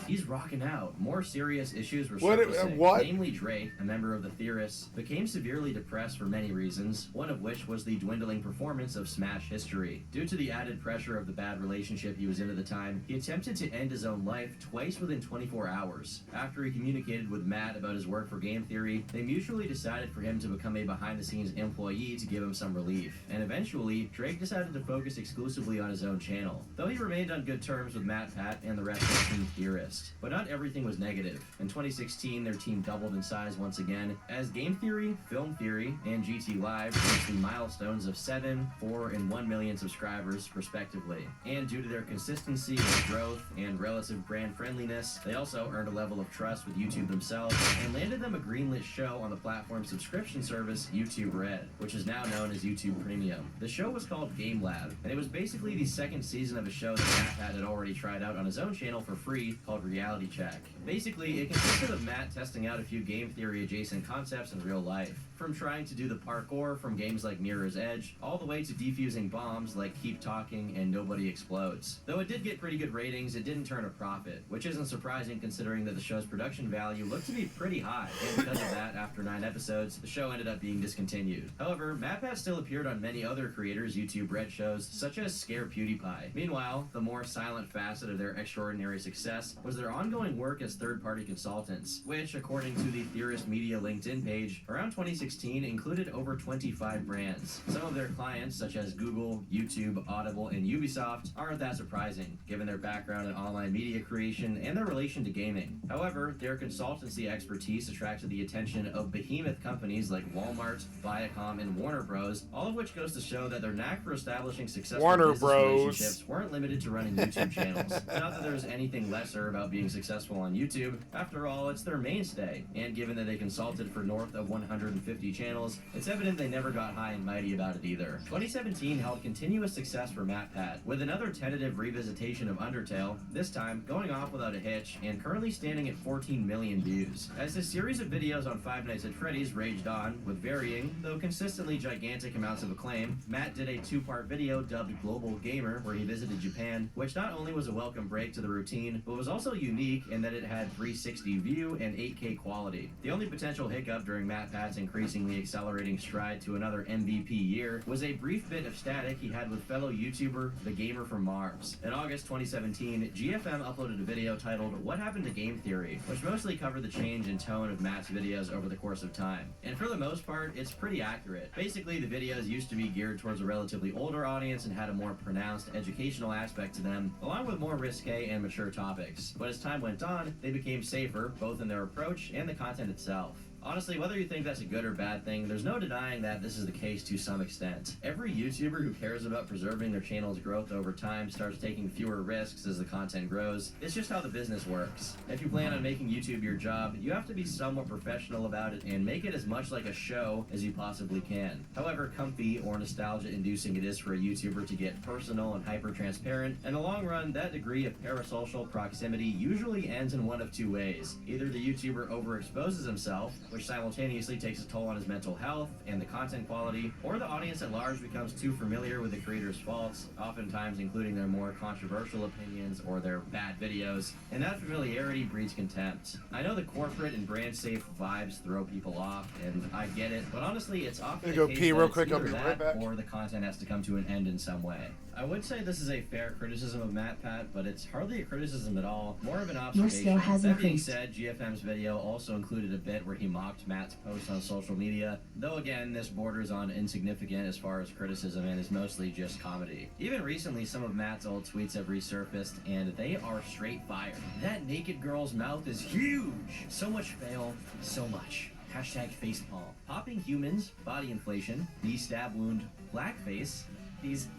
He's rocking out. More serious issues were surfacing. What? Namely, Drake, a member of the Theorists, became severely depressed for many reasons, one of which was the dwindling performance of Smash history. Due to the added pressure of the bad relationship he was in at the time, he attempted to end his own life twice within 24 hours. After he communicated with Matt about his work for game theory, they mutually decided for him to become a behind-the-scenes employee to give him some relief. And eventually, Drake decided to focus exclusively on his own channel, though he remained on good terms with Matt Pat and the rest of Team Theorist. But not everything was negative. In 2016, their team doubled in size once again, as Game Theory, Film Theory, and GT Live reached the milestones of 7, 4, and 1 million subscribers, respectively. And due to their consistency, growth, and relative brand friendliness, they also earned a level of trust with YouTube themselves, and landed them a greenlit show on the platform's subscription service, YouTube Red, which is now known as YouTube Premium. The show was called Game Lab, and it was basically the second season of a show that Matt Pat had already tried out on his own channel for free, called Reality Check. Basically, it consisted of Matt testing out a few game theory adjacent concepts in real life, from trying to do the parkour from games like Mirror's Edge, all the way to defusing bombs like Keep Talking and Nobody Explodes. Though it did get pretty good ratings, it didn't turn a profit, which isn't surprising considering that the show's production value looked to be pretty high, and because of that, after 9 episodes, the show ended up being discontinued. However, Matt Pat still appeared on many other creators' YouTube Red shows, such as Scare PewDiePie. Meanwhile, the more silent facet of their extraordinary success was their ongoing work as third-party consultants, which, according to the Theorist Media LinkedIn page, around 2016 included over 25 brands. Some of their clients, such as Google, YouTube, Audible, and Ubisoft, aren't that surprising, given their background in online media creation and their relation to gaming. However, their consultancy expertise attracted the attention of behemoth companies like Walmart, Viacom, and Warner Bros., all of which goes to show that their knack for establishing successful business relationships weren't limited to running YouTube channels. Not that there's anything lesser about being successful on YouTube. After all, it's their mainstay, and given that they consulted for north of 150 channels, it's evident they never got high and mighty about it either. 2017 held continuous success for Matt Pat, with another tentative revisitation of Undertale, this time going off without a hitch, and currently standing at 14 million views. As his series of videos on Five Nights at Freddy's raged on, with varying, though consistently gigantic amounts of acclaim, Matt did a 2-part video dubbed Global Gamer, where he visited Japan, which not only was a welcome break to the routine, but was also unique in that it had 360 view and 8K quality. The only potential hiccup during Matt Pat's increasingly accelerating stride to another MVP year was a brief bit of static he had with fellow YouTuber, The Gamer from Mars. In August 2017, GFM uploaded a video titled What Happened to Game Theory, which mostly covered the change in tone of Matt's videos over the course of time. And for the most part, it's pretty accurate. Basically, the videos used to be geared towards a relatively older audience and had a more pronounced educational aspect to them, along with more risque and mature topics. But as time went on, they became safer, both in their approach and the content itself. Honestly, whether you think that's a good or bad thing, there's no denying that this is the case to some extent. Every YouTuber who cares about preserving their channel's growth over time starts taking fewer risks as the content grows. It's just how the business works. If you plan on making YouTube your job, you have to be somewhat professional about it and make it as much like a show as you possibly can. However comfy or nostalgia-inducing it is for a YouTuber to get personal and hyper-transparent, in the long run, that degree of parasocial proximity usually ends in one of two ways. Either the YouTuber overexposes himself, which simultaneously takes a toll on his mental health and the content quality, or the audience at large becomes too familiar with the creator's faults, oftentimes including their more controversial opinions or their bad videos, and that familiarity breeds contempt. I know the corporate and brand safe vibes throw people off, and I get it, but honestly, it's often I'm gonna the go case pee that real it's quick, I'll either be that right back. or the content has to come to an end in some way. I would say this is a fair criticism of MatPat, but it's hardly a criticism at all, more of an Your observation. skill has That being increased. said, GFM's video also included a bit where he mocked Matt's posts on social media, though again, this borders on insignificant as far as criticism and is mostly just comedy. Even recently, some of Matt's old tweets have resurfaced, and they are straight fire. That naked girl's mouth is huge! So much fail, so much. Hashtag facepalm. Popping humans, body inflation, knee stab wound, blackface,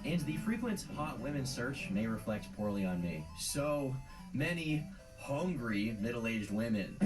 and the frequent hot women search may reflect poorly on me. So many hungry middle-aged women.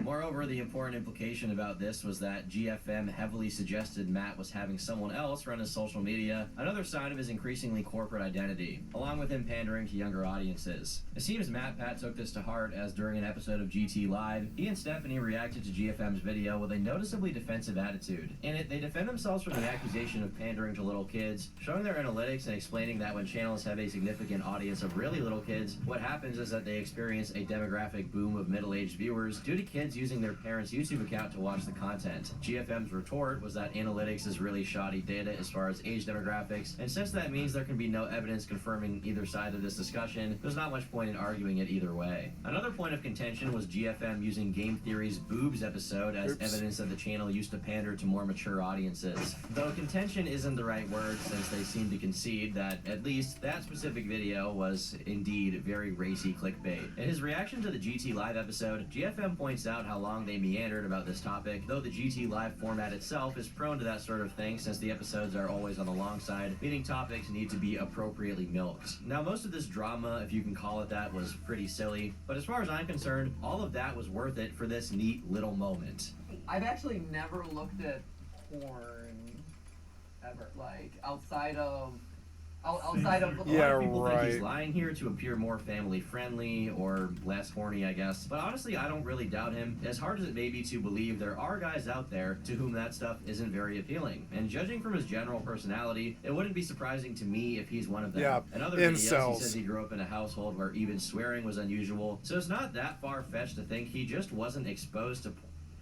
Moreover, the important implication about this was that GFM heavily suggested Matt was having someone else run his social media, another sign of his increasingly corporate identity, along with him pandering to younger audiences. It seems MatPat took this to heart, as during an episode of GT Live, he and Stephanie reacted to GFM's video with a noticeably defensive attitude. In it, they defend themselves from the accusation of pandering to little kids, showing their analytics and explaining that when channels have a significant audience of really little kids, what happens is that they experience a demographic boom of middle-aged viewers due to kids using their parents' YouTube account to watch the content. GFM's retort was that analytics is really shoddy data as far as age demographics, and since that means there can be no evidence confirming either side of this discussion, there's not much point in arguing it either way. Another point of contention was GFM using Game Theory's Boobs episode as evidence that the channel used to pander to more mature audiences. Though contention isn't the right word, since they seem to concede that at least that specific video was indeed very racy clickbait. In his reaction to the GT Live episode, GFM points out how long they meandered about this topic, though the GT Live format itself is prone to that sort of thing since the episodes are always on the long side, meaning topics need to be appropriately milked. Now, most of this drama, if you can call it that, was pretty silly, but as far as I'm concerned, all of that was worth it for this neat little moment. I've actually never looked at porn ever, like outside of outside of Yeah, A lot of people think he's right. lying here to appear more family friendly or less horny, I guess. But honestly, I don't really doubt him. As hard as it may be to believe, there are guys out there to whom that stuff isn't very appealing. And judging from his general personality, it wouldn't be surprising to me if he's one of them. Yeah, In other videos, incels. he says he grew up in a household where even swearing was unusual. So it's not that far-fetched to think he just wasn't exposed to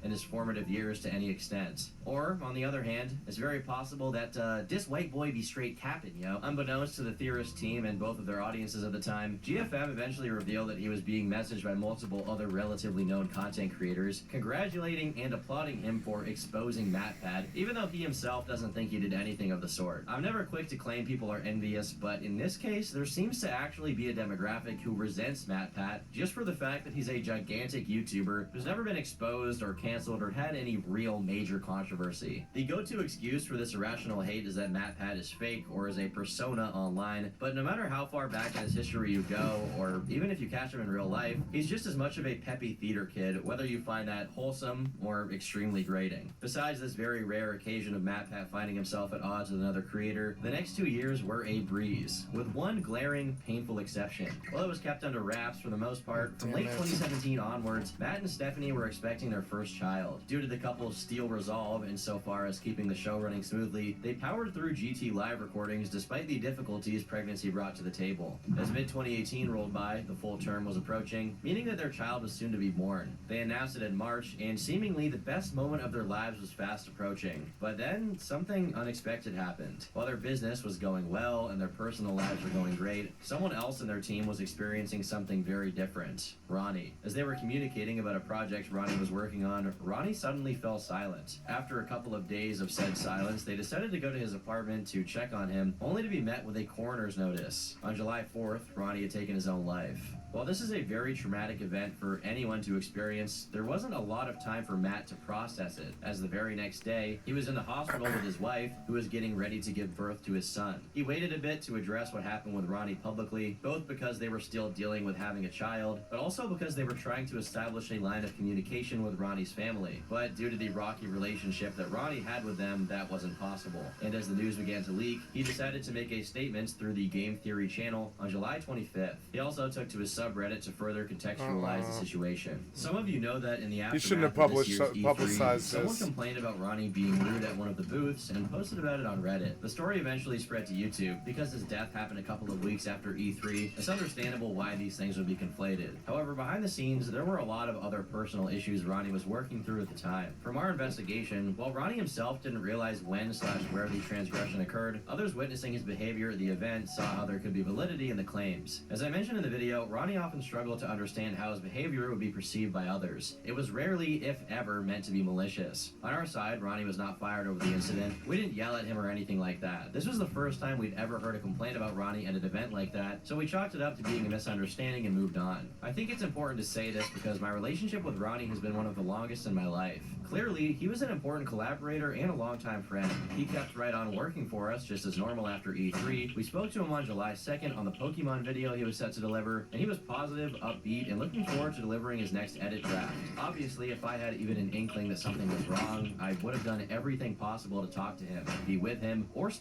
in his formative years to any extent. Or, on the other hand, it's very possible that this white boy be straight capping, yo. Unbeknownst to the theorist team and both of their audiences at the time, GFM eventually revealed that he was being messaged by multiple other relatively known content creators, congratulating and applauding him for exposing MatPat, even though he himself doesn't think he did anything of the sort. I'm never quick to claim people are envious, but in this case, there seems to actually be a demographic who resents MatPat just for the fact that he's a gigantic YouTuber who's never been exposed or canceled or had any real major controversy. The go-to excuse for this irrational hate is that MatPat is fake or is a persona online, but no matter how far back in his history you go, or even if you catch him in real life, he's just as much of a peppy theater kid, whether you find that wholesome or extremely grating. Besides this very rare occasion of MatPat finding himself at odds with another creator, the next 2 years were a breeze, with one glaring, painful exception. While it was kept under wraps for the most part, from late 2017 onwards, Matt and Stephanie were expecting their first child. Due to the couple's steel resolve insofar as keeping the show running smoothly, they powered through GT Live recordings despite the difficulties pregnancy brought to the table. As mid-2018 rolled by, the full term was approaching, meaning that their child was soon to be born. They announced it in March, and seemingly the best moment of their lives was fast approaching. But then, something unexpected happened. While their business was going well and their personal lives were going great, someone else in their team was experiencing something very different. Ronnie. As they were communicating about a project Ronnie was working on, Ronnie suddenly fell silent. After a couple of days of said silence, they decided to go to his apartment to check on him, only to be met with a coroner's notice. On July 4th, Ronnie had taken his own life. While this is a very traumatic event for anyone to experience, there wasn't a lot of time for Matt to process it, as the very next day, he was in the hospital with his wife, who was getting ready to give birth to his son. He waited a bit to address what happened with Ronnie publicly, both because they were still dealing with having a child, but also because they were trying to establish a line of communication with Ronnie's family. But due to the rocky relationship that Ronnie had with them, that wasn't possible. And as the news began to leak, he decided to make a statement through the Game Theory channel on July 25th. He also took to his subreddit to further contextualize the situation. Some of you know that in the aftermath shouldn't have of this year's E3, publicized someone this. complained about Ronnie being rude at one of the booths and posted about it on Reddit. The story eventually spread to YouTube. Because his death happened a couple of weeks after E3, it's understandable why these things would be conflated. However, behind the scenes, there were a lot of other personal issues Ronnie was working working through at the time. From our investigation, while Ronnie himself didn't realize when/where the transgression occurred, others witnessing his behavior at the event saw how there could be validity in the claims. As I mentioned in the video, Ronnie often struggled to understand how his behavior would be perceived by others. It was rarely, if ever, meant to be malicious. On our side, Ronnie was not fired over the incident. We didn't yell at him or anything like that. This was the first time we'd ever heard a complaint about Ronnie at an event like that, so we chalked it up to being a misunderstanding and moved on. I think it's important to say this because my relationship with Ronnie has been one of the longest in my life. Clearly, he was an important collaborator and a longtime friend. He kept right on working for us just as normal after E3. We spoke to him on July 2nd on the Pokemon video he was set to deliver, and he was positive, upbeat, and looking forward to delivering his next edit draft. Obviously, if I had even an inkling that something was wrong, I would have done everything possible to talk to him, be with him, or...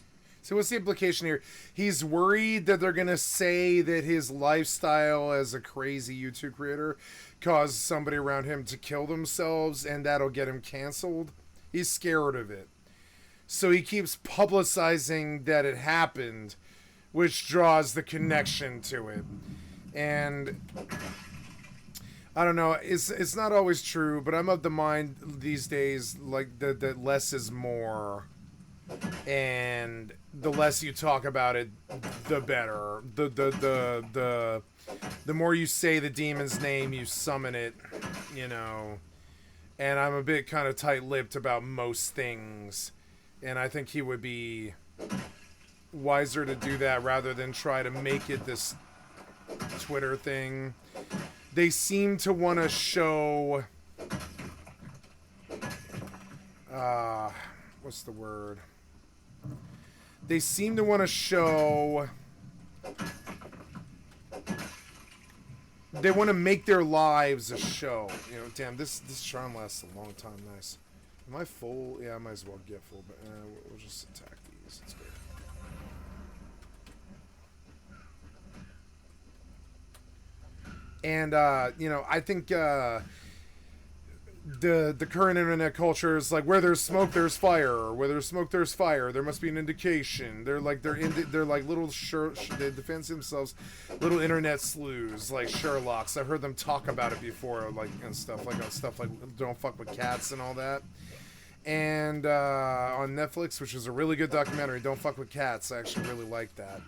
So what's the implication here? He's worried that they're going to say that his lifestyle as a crazy YouTube creator caused somebody around him to kill themselves and that'll get him canceled. He's scared of it. So he keeps publicizing that it happened, which draws the connection to it. And I don't know, it's not always true, but I'm of the mind these days like that less is more. And the less you talk about it, the better. The more you say the demon's name, you summon it, you know. And I'm a bit kind of tight-lipped about most things. And I think he would be wiser to do that rather than try to make it this Twitter thing. They seem to want to show... what's the word? They seem to want to show... They want to make their lives a show. You know, damn, this charm lasts a long time. Nice. Am I full? Yeah, I might as well get full, but we'll just attack these. It's good. And, you know, I think... the current internet culture is like where there's smoke there's fire, or where there's smoke there's fire. There must be an indication. They're like little they fancy themselves little internet sleuths like Sherlock's. I've heard them talk about it before, like and stuff like on stuff like Don't Fuck with Cats and all that. And on Netflix, which is a really good documentary, Don't Fuck with Cats. I actually really like that.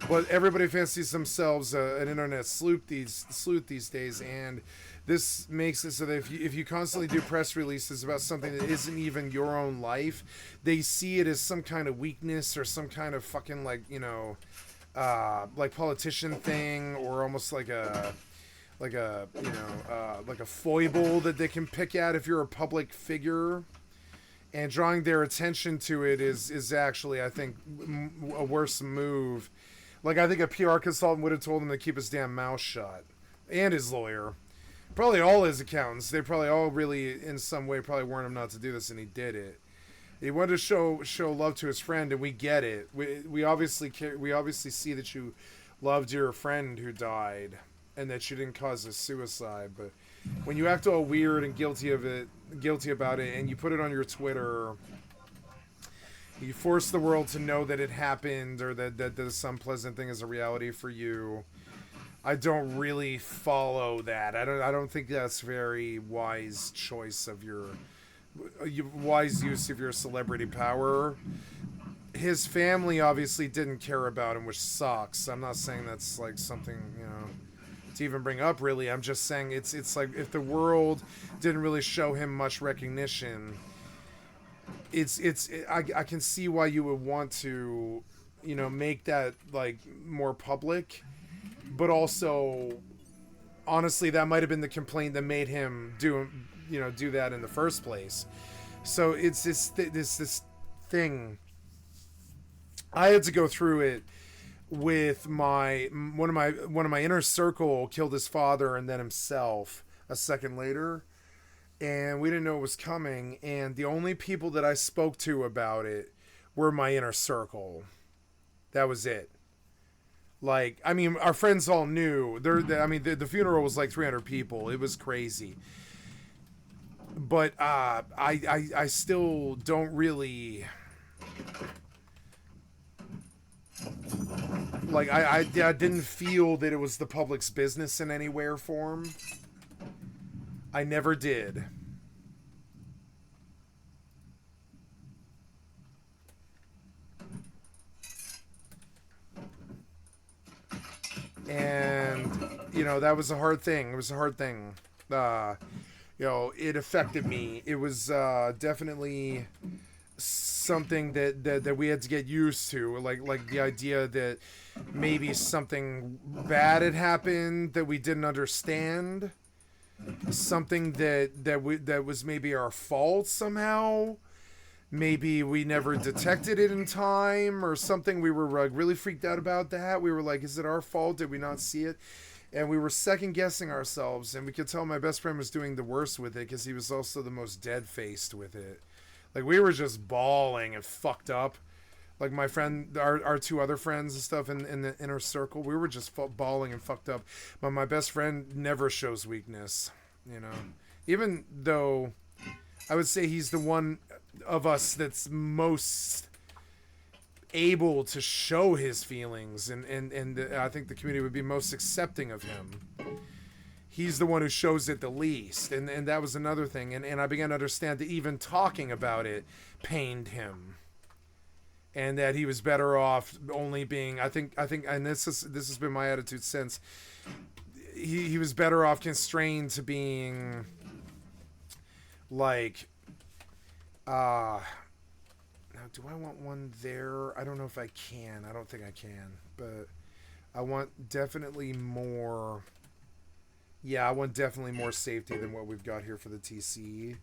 But everybody fancies themselves an internet sleuth these days, and this makes it so that if you constantly do press releases about something that isn't even your own life, they see it as some kind of weakness or some kind of fucking like, you know, like politician thing, or almost like a foible that they can pick at if you're a public figure. And drawing their attention to it is actually, I think, a worse move. Like, I think a PR consultant would have told him to keep his damn mouth shut. And his lawyer. Probably all his accountants. They probably all really, in some way, probably warned him not to do this, and he did it. He wanted to show love to his friend, and we get it. We obviously see that you loved your friend who died, and that you didn't cause his suicide. But when you act all weird and guilty about it, and you put it on your Twitter, you force the world to know that it happened, or that some pleasant thing is a reality for you. I don't really follow that. I don't think that's very wise choice of your wise use of your celebrity power. His family obviously didn't care about him, which sucks. I'm not saying that's like something, you know, to even bring up really. I'm just saying it's like if the world didn't really show him much recognition, I can see why you would want to, you know, make that like more public. But also, honestly, that might have been the complaint that made him do that in the first place. So it's this thing. I had to go through it with one of my inner circle killed his father and then himself a second later, and we didn't know it was coming. And the only people that I spoke to about it were my inner circle. That was it. Like, I mean, our friends all knew. The funeral was like 300 people. It was crazy. But I still don't really like. I didn't feel that it was the public's business in any way or form. I never did. And, you know, that was a hard thing. It was a hard thing. You know, it affected me. It was definitely something that we had to get used to. Like the idea that maybe something bad had happened that we didn't understand. Something that was maybe our fault somehow. Maybe we never detected it in time or something. We were like really freaked out about that. We were like, is it our fault? Did we not see it? And we were second guessing ourselves, and we could tell my best friend was doing the worst with it because he was also the most dead-faced with it. Like, we were just bawling and fucked up. Like, my friend, our two other friends and stuff in the inner circle, we were just bawling and fucked up. But my best friend never shows weakness, you know. Even though I would say he's the one of us that's most able to show his feelings, and I think the community would be most accepting of him. He's the one who shows it the least, and that was another thing. And I began to understand that even talking about it pained him. And that he was better off only being, I think, and this has been my attitude since. He was better off constrained to being, like, now do I want one there? I don't know if I can. I don't think I can, but I want definitely more. Yeah, I want definitely more safety than what we've got here for the TC.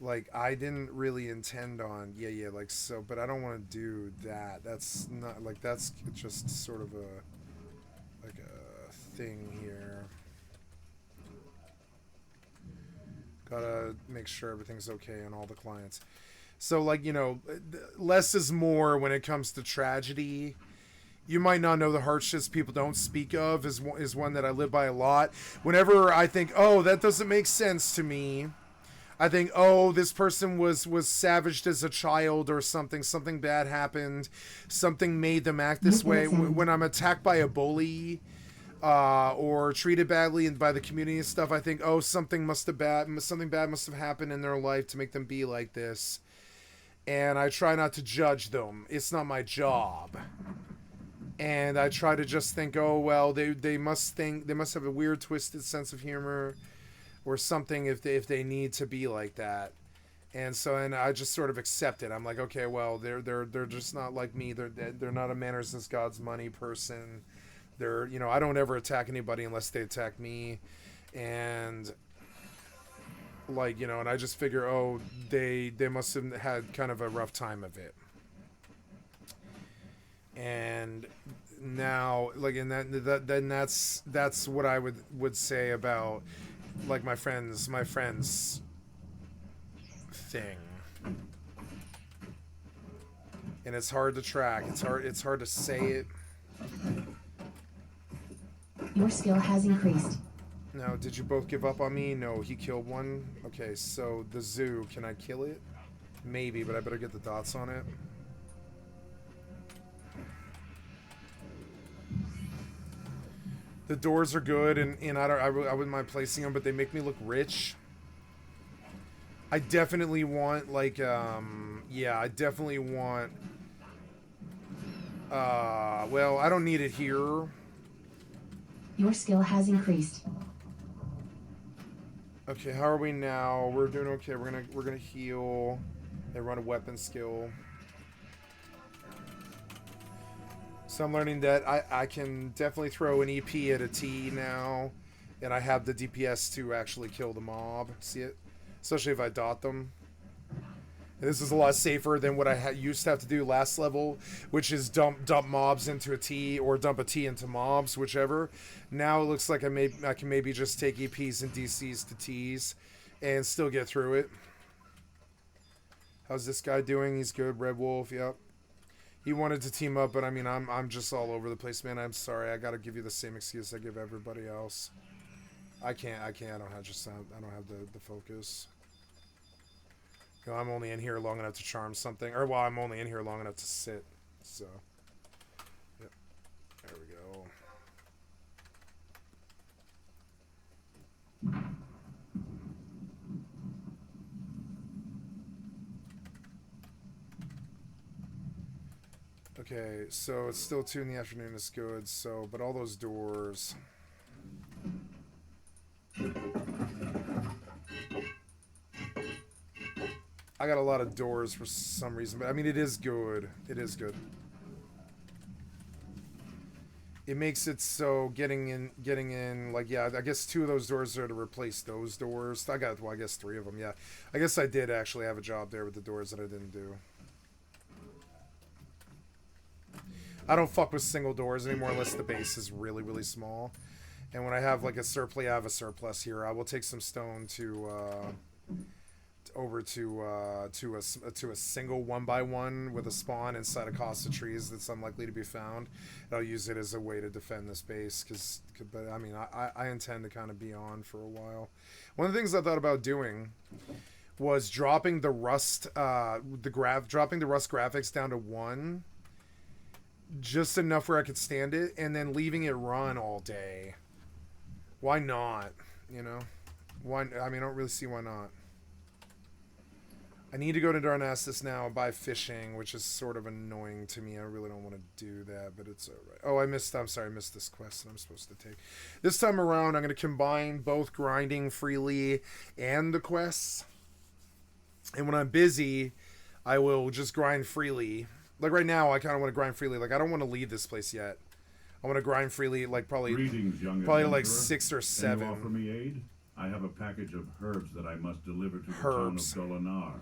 Like, I didn't really intend on, yeah, like, so, but I don't want to do that. That's not, like, that's just sort of a, like, a thing here. Gotta make sure everything's okay on all the clients. So, like, you know, less is more when it comes to tragedy. You might not know the hardships people don't speak of is one that I live by a lot. Whenever I think, oh, that doesn't make sense to me, I think, oh, this person was savaged as a child or something. Something bad happened. Something made them act this way. When I'm attacked by a bully or treated badly by the community and stuff, I think, oh, something bad must have happened in their life to make them be like this. And I try not to judge them. It's not my job. And I try to just think, oh, well, they must have a weird, twisted sense of humor or something if they need to be like that. And so, and I just sort of accept it. I'm like, okay, well, they're just not like me. They're not a manners is God's money person. They're, you know, I don't ever attack anybody unless they attack me. And, like, you know, and I just figure, oh, they must have had kind of a rough time of it. And now, like, and then that's what I would say about, like, my friends thing. And it's hard to track. It's hard to say it. Your skill has increased. Now, did you both give up on me? No, he killed one. Okay, so the zoo, can I kill it? Maybe, but I better get the dots on it. The doors are good, and I wouldn't mind placing them, but they make me look rich. I definitely want, like, yeah, I definitely want, well, I don't need it here. Your skill has increased. Okay, how are we now? We're doing okay. We're gonna heal. They run a weapon skill. So I'm learning that I can definitely throw an EP at a T now, and I have the DPS to actually kill the mob. See it? Especially if I dot them. And this is a lot safer than what I used to have to do last level, which is dump mobs into a T or dump a T into mobs, whichever. Now it looks like I can maybe just take EPs and DCs to Ts and still get through it. How's this guy doing? He's good. Red Wolf, yep. He wanted to team up, but I mean, I'm just all over the place, man. I'm sorry. I gotta give you the same excuse I give everybody else. I can't. I don't have the focus. You know, I'm only in here long enough to charm something, or well, I'm only in here long enough to sit. So, yep. There we go. Okay, so it's still 2 in the afternoon is good, so, but all those doors. I got a lot of doors for some reason, but I mean, it is good. It is good. It makes it so getting in, like, yeah, I guess 2 of those doors are to replace those doors. I got, well, I guess 3 of them, yeah. I guess I did actually have a job there with the doors that I didn't do. I don't fuck with single doors anymore unless the base is really, really small. And when I have, like, a surplus, I have a surplus here. I will take some stone to, over to a single 1x1 with a spawn inside a cost of trees that's unlikely to be found. And I'll use it as a way to defend this base, but I mean, I intend to kind of be on for a while. One of the things I thought about doing was dropping the rust, dropping the rust graphics down to 1, just enough where I could stand it, and then leaving it run all day. Why not? You know, why? I mean, I don't really see why not. I need to go to Darnassus now and buy fishing, which is sort of annoying to me. I really don't want to do that, but it's alright. Oh, I'm sorry, I missed this quest that I'm supposed to take. This time around, I'm going to combine both grinding freely and the quests. And when I'm busy, I will just grind freely. Like right now, I kind of want to grind freely. Like, I don't want to leave this place yet. I want to grind freely, like probably like 6 or 7. Can you offer me aid? I have a package of herbs that I must deliver to the town of Dolinar.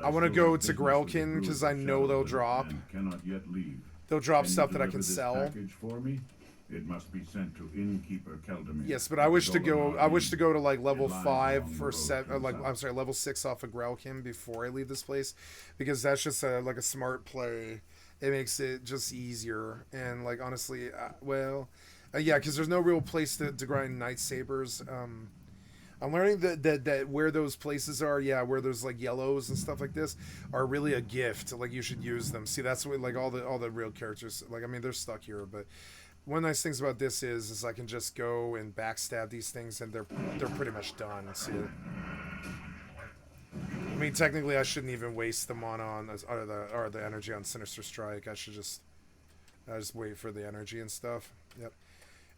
I want to go to Grelkin because I know they'll drop. Cannot yet leave. They'll drop stuff that I can sell. Package for me? It must be sent to innkeeper Keldamir. Yes, but I wish to go. I wish to go to like level 5 or 7. Like I'm sorry, level 6 off of Grelkin before I leave this place, because that's just like a smart play. It makes it just easier, and like honestly, yeah, because there's no real place to grind night sabers. I'm learning that where those places are, yeah, where there's like yellows and stuff like this, are really a gift. Like you should use them. See, that's what like all the real characters. Like I mean, they're stuck here, but one of the nice things about this is I can just go and backstab these things, and they're pretty much done. See, I mean, technically, I shouldn't even waste them on the energy on Sinister Strike. I just wait for the energy and stuff. Yep.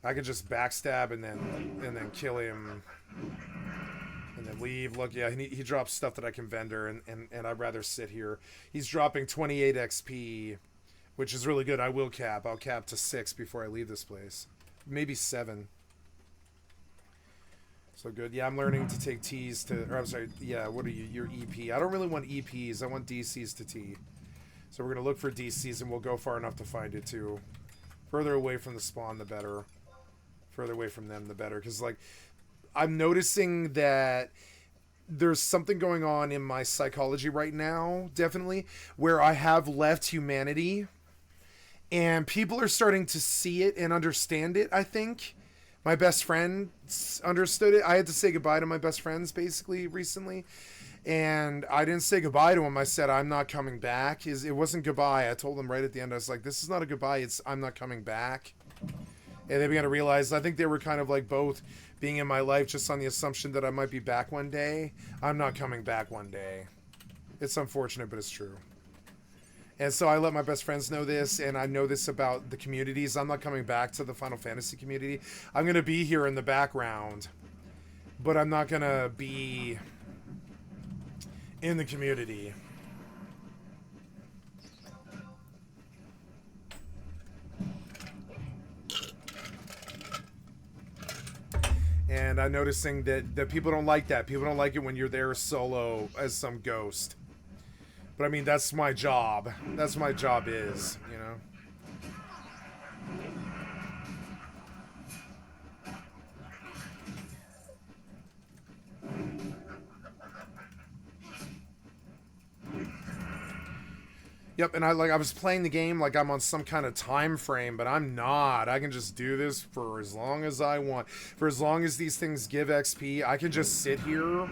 I could just backstab and then kill him and then leave. Look, yeah, he drops stuff that I can vendor, and I'd rather sit here. He's dropping 28 XP, which is really good. I'll cap to 6 before I leave this place. Maybe 7. So good. Yeah, I'm learning to take T's to, or I'm sorry, yeah, what are you? Your EP. I don't really want EPs. I want DCs to T. So we're going to look for DCs, and we'll go far enough to find it, too. Further away from the spawn, the better. Further away from them, the better. Because, like, I'm noticing that there's something going on in my psychology right now, definitely, where I have left humanity. And people are starting to see it and understand it, I think. My best friend understood it. I had to say goodbye to my best friends, basically, recently. And I didn't say goodbye to him. I said, I'm not coming back. It wasn't goodbye. I told them right at the end, I was like, this is not a goodbye. It's I'm not coming back. And they began to realize, I think they were kind of like both being in my life just on the assumption that I might be back one day. I'm not coming back one day. It's unfortunate, but it's true. And so I let my best friends know this, and I know this about the communities. I'm not coming back to the Final Fantasy community. I'm going to be here in the background, but I'm not going to be in the community. And I'm noticing that people don't like that. People don't like it when you're there solo as some ghost. But I mean, that's my job. That's my job is, you know? Yep, and I was playing the game like I'm on some kind of time frame, but I'm not. I can just do this for as long as I want. For as long as these things give XP, I can just sit here.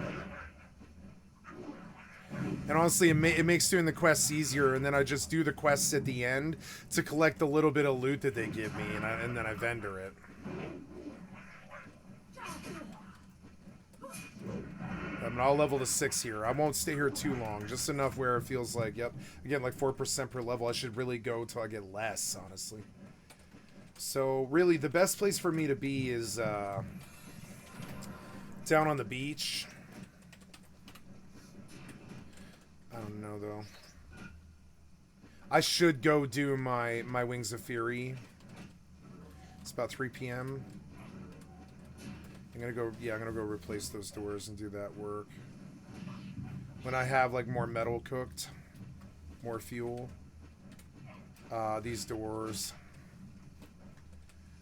And honestly, it makes doing the quests easier, and then I just do the quests at the end to collect the little bit of loot that they give me, and then I vendor it. And I'll level to 6 here. I won't stay here too long. Just enough where it feels like, yep. Again, like 4% per level. I should really go till I get less, honestly. So, really, the best place for me to be is down on the beach. I don't know, though. I should go do my Wings of Fury. It's about 3 p.m. I'm gonna go replace those doors and do that work. When I have like more metal cooked, more fuel. These doors.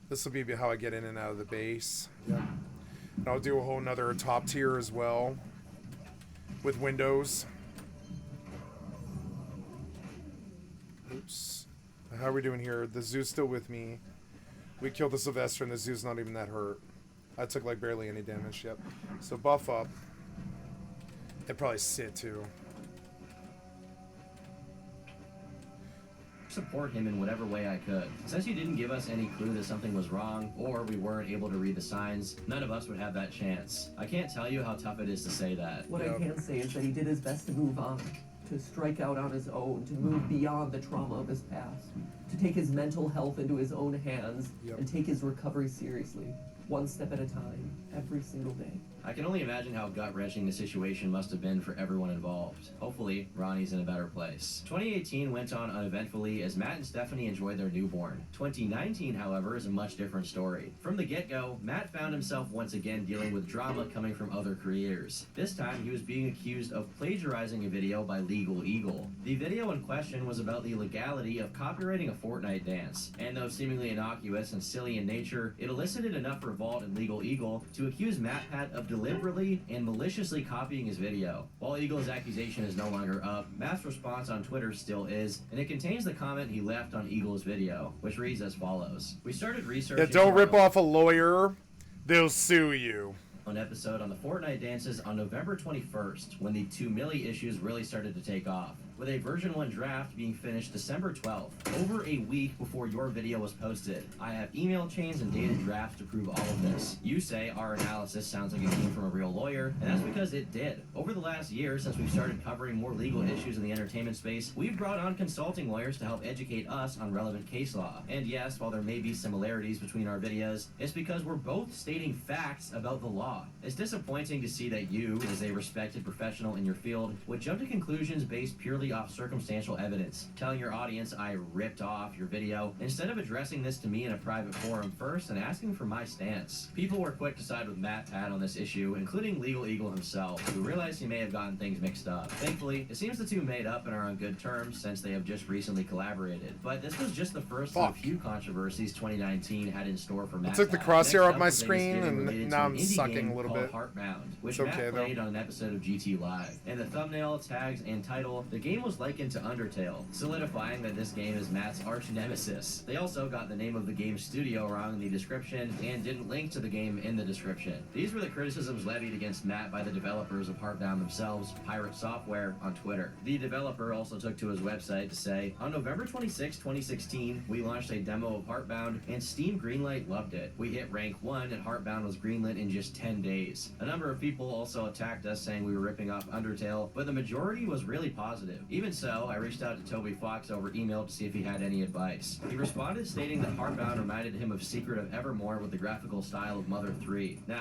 This will be how I get in and out of the base. Yep. And I'll do a whole nother top tier as well. With windows. Oops. How are we doing here? The zoo's still with me. We killed the Sylvester and the zoo's not even that hurt. I took like barely any damage, yep. So buff up. And probably sit too. Support him in whatever way I could. Since you didn't give us any clue that something was wrong, or we weren't able to read the signs, none of us would have that chance. I can't tell you how tough it is to say that. What I can say is that he did his best to move on, to strike out on his own, to move beyond the trauma of his past, to take his mental health into his own hands, and take his recovery seriously, one step at a time, every single day. I can only imagine how gut-wrenching the situation must have been for everyone involved. Hopefully, Ronnie's in a better place. 2018 went on uneventfully as Matt and Stephanie enjoyed their newborn. 2019, however, is a much different story. From the get-go, Matt found himself once again dealing with drama coming from other creators. This time, he was being accused of plagiarizing a video by Legal Eagle. The video in question was about the legality of copyrighting a Fortnite dance, and though seemingly innocuous and silly in nature, it elicited enough revolt in Legal Eagle to accuse MatPat of deliberately and maliciously copying his video. While Eagle's accusation is no longer up, Matt's response on Twitter still is, and it contains the comment he left on Eagle's video, which reads as follows. We started researching... Yeah, don't rip off a lawyer. They'll sue you. An episode on the Fortnite dances on November 21st, when the 2 milli issues really started to take off, with a version 1 draft being finished December 12th, over a week before your video was posted. I have email chains and dated drafts to prove all of this. You say our analysis sounds like it came from a real lawyer, and that's because it did. Over the last year, since we've started covering more legal issues in the entertainment space, we've brought on consulting lawyers to help educate us on relevant case law. And yes, while there may be similarities between our videos, it's because we're both stating facts about the law. It's disappointing to see that you, as a respected professional in your field, would jump to conclusions based purely off circumstantial evidence, telling your audience I ripped off your video, instead of addressing this to me in a private forum first and asking for my stance. People were quick to side with MatPat on this issue, including Legal Eagle himself, who realized he may have gotten things mixed up. Thankfully, it seems the two made up and are on good terms since they have just recently collaborated. But this was just the first of a few controversies 2019 had in store for MatPat. I took the crosshair off my screen and now I'm sucking a little bit. Heartbound, which it's okay, Matt played on an episode of GT Live. In the thumbnail, tags, and title, the game was likened to Undertale, solidifying that this game is Matt's arch nemesis. They also got the name of the game's studio wrong in the description and didn't link to the game in the description. These were the criticisms levied against Matt by the developers of Heartbound themselves, Pirate Software, on Twitter. The developer also took to his website to say, on November 26, 2016, we launched a demo of Heartbound and Steam Greenlight loved it. We hit rank 1 and Heartbound was greenlit in just 10 days. A number of people also attacked us saying we were ripping off Undertale, but the majority was really positive. Even so, I reached out to Toby Fox over email to see if he had any advice. He responded stating that Heartbound reminded him of Secret of Evermore with the graphical style of Mother 3. Now,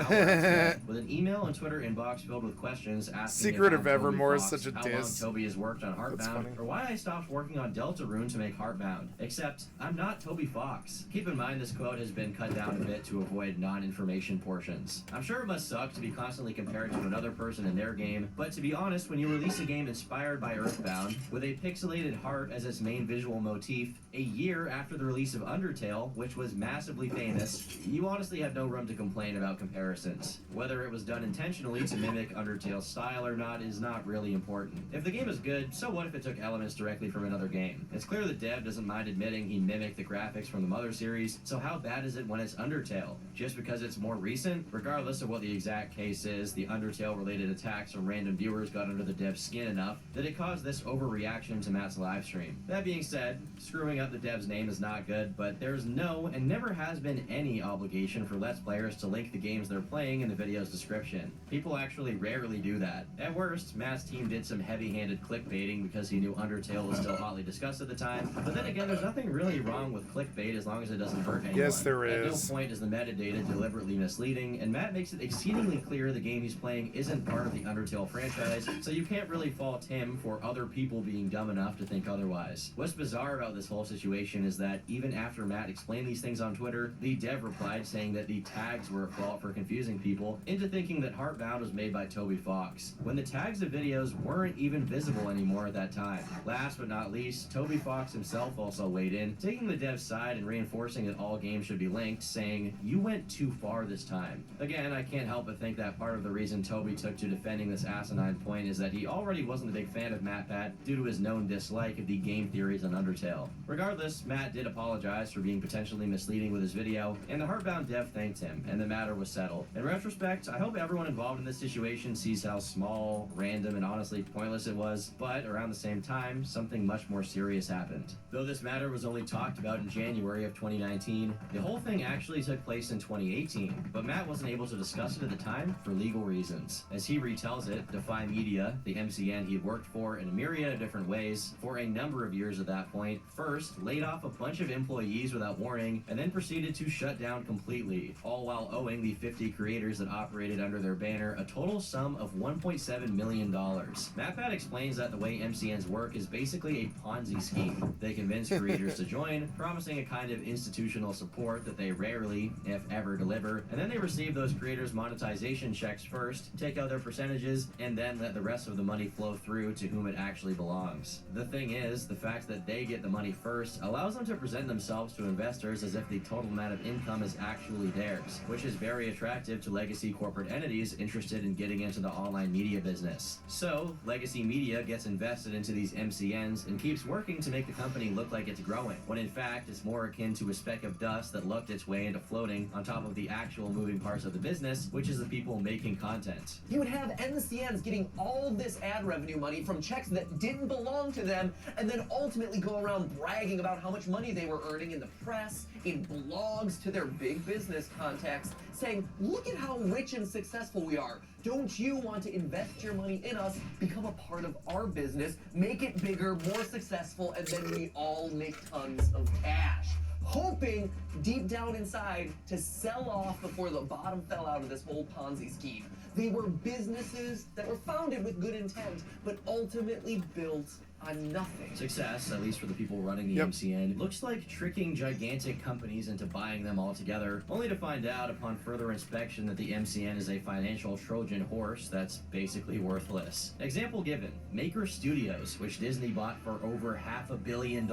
with an email and Twitter inbox filled with questions asking Secret if of I'm Evermore Toby is Fox, such a how long diss. Toby has worked on Heartbound, or why I stopped working on Deltarune to make Heartbound. Except, I'm not Toby Fox. Keep in mind this quote has been cut down a bit to avoid non-information portions. I'm sure it must suck to be constantly compared to another person in their game, but to be honest, when you release a game inspired by Earthbound, with a pixelated heart as its main visual motif, a year after the release of Undertale, which was massively famous, you honestly have no room to complain about comparisons. Whether it was done intentionally to mimic Undertale's style or not is not really important. If the game is good, so what if it took elements directly from another game? It's clear the dev doesn't mind admitting he mimicked the graphics from the Mother series, so how bad is it when it's Undertale? Just because it's more recent? Regardless of what the exact case is, the Undertale-related attacks from random viewers got under the dev's skin enough that it caused this just overreaction to Matt's live stream. That being said, screwing up the dev's name is not good, but there's no and never has been any obligation for Let's Players to link the games they're playing in the video's description. People actually rarely do that. At worst, Matt's team did some heavy-handed clickbaiting because he knew Undertale was still hotly discussed at the time, but then again, there's nothing really wrong with clickbait as long as it doesn't hurt anyone. Yes, there is. At no point is the metadata deliberately misleading, and Matt makes it exceedingly clear the game he's playing isn't part of the Undertale franchise, so you can't really fault him for other people being dumb enough to think otherwise. What's bizarre about this whole situation is that even after Matt explained these things on Twitter, the dev replied saying that the tags were a fault for confusing people into thinking that Heartbound was made by Toby Fox, when the tags of videos weren't even visible anymore at that time. Last but not least, Toby Fox himself also weighed in, taking the dev's side and reinforcing that all games should be linked, saying, "You went too far this time." Again, I can't help but think that part of the reason Toby took to defending this asinine point is that he already wasn't a big fan of MatPat due to his known dislike of the game theories on Undertale. Regardless, Matt did apologize for being potentially misleading with his video, and the Heartbound dev thanked him, and the matter was settled. In retrospect, I hope everyone involved in this situation sees how small, random, and honestly pointless it was, but around the same time, something much more serious happened. Though this matter was only talked about in January of 2019, the whole thing actually took place in 2018, but Matt wasn't able to discuss it at the time for legal reasons. As he retells it, Defy Media, the MCN he'd worked for in a myriad of different ways for a number of years at that point, first laid off a bunch of employees without warning, and then proceeded to shut down completely, all while owing the 50 creators that operated under their banner a total sum of $1.7 million. MatPat explains that the way MCNs work is basically a Ponzi scheme. They convince creators to join, promising a kind of institutional support that they rarely, if ever, deliver, and then they receive those creators' monetization checks first, take out their percentages, and then let the rest of the money flow through to whom it actually belongs. The thing is, the fact that they get the money first allows them to present themselves to investors as if the total amount of income is actually theirs, which is very attractive to legacy corporate entities interested in getting into the online media business. So, legacy media gets invested into these MCNs and keeps working to make the company look like it's growing, when in fact it's more akin to a speck of dust that lucked its way into floating on top of the actual moving parts of the business, which is the people making content. You would have MCNs getting all this ad revenue money from checks that didn't belong to them, and then ultimately go around bragging about how much money they were earning in the press, in blogs, to their big business contacts, saying, "Look at how rich and successful we are. Don't you want to invest your money in us, become a part of our business, make it bigger, more successful, and then we all make tons of cash?" Hoping deep down inside to sell off before the bottom fell out of this whole Ponzi scheme. They were businesses that were founded with good intent, but ultimately built on nothing. Success, at least for the people running the MCN, looks like tricking gigantic companies into buying them all together, only to find out upon further inspection that the MCN is a financial Trojan horse that's basically worthless. Example given, Maker Studios, which Disney bought for over $500 million.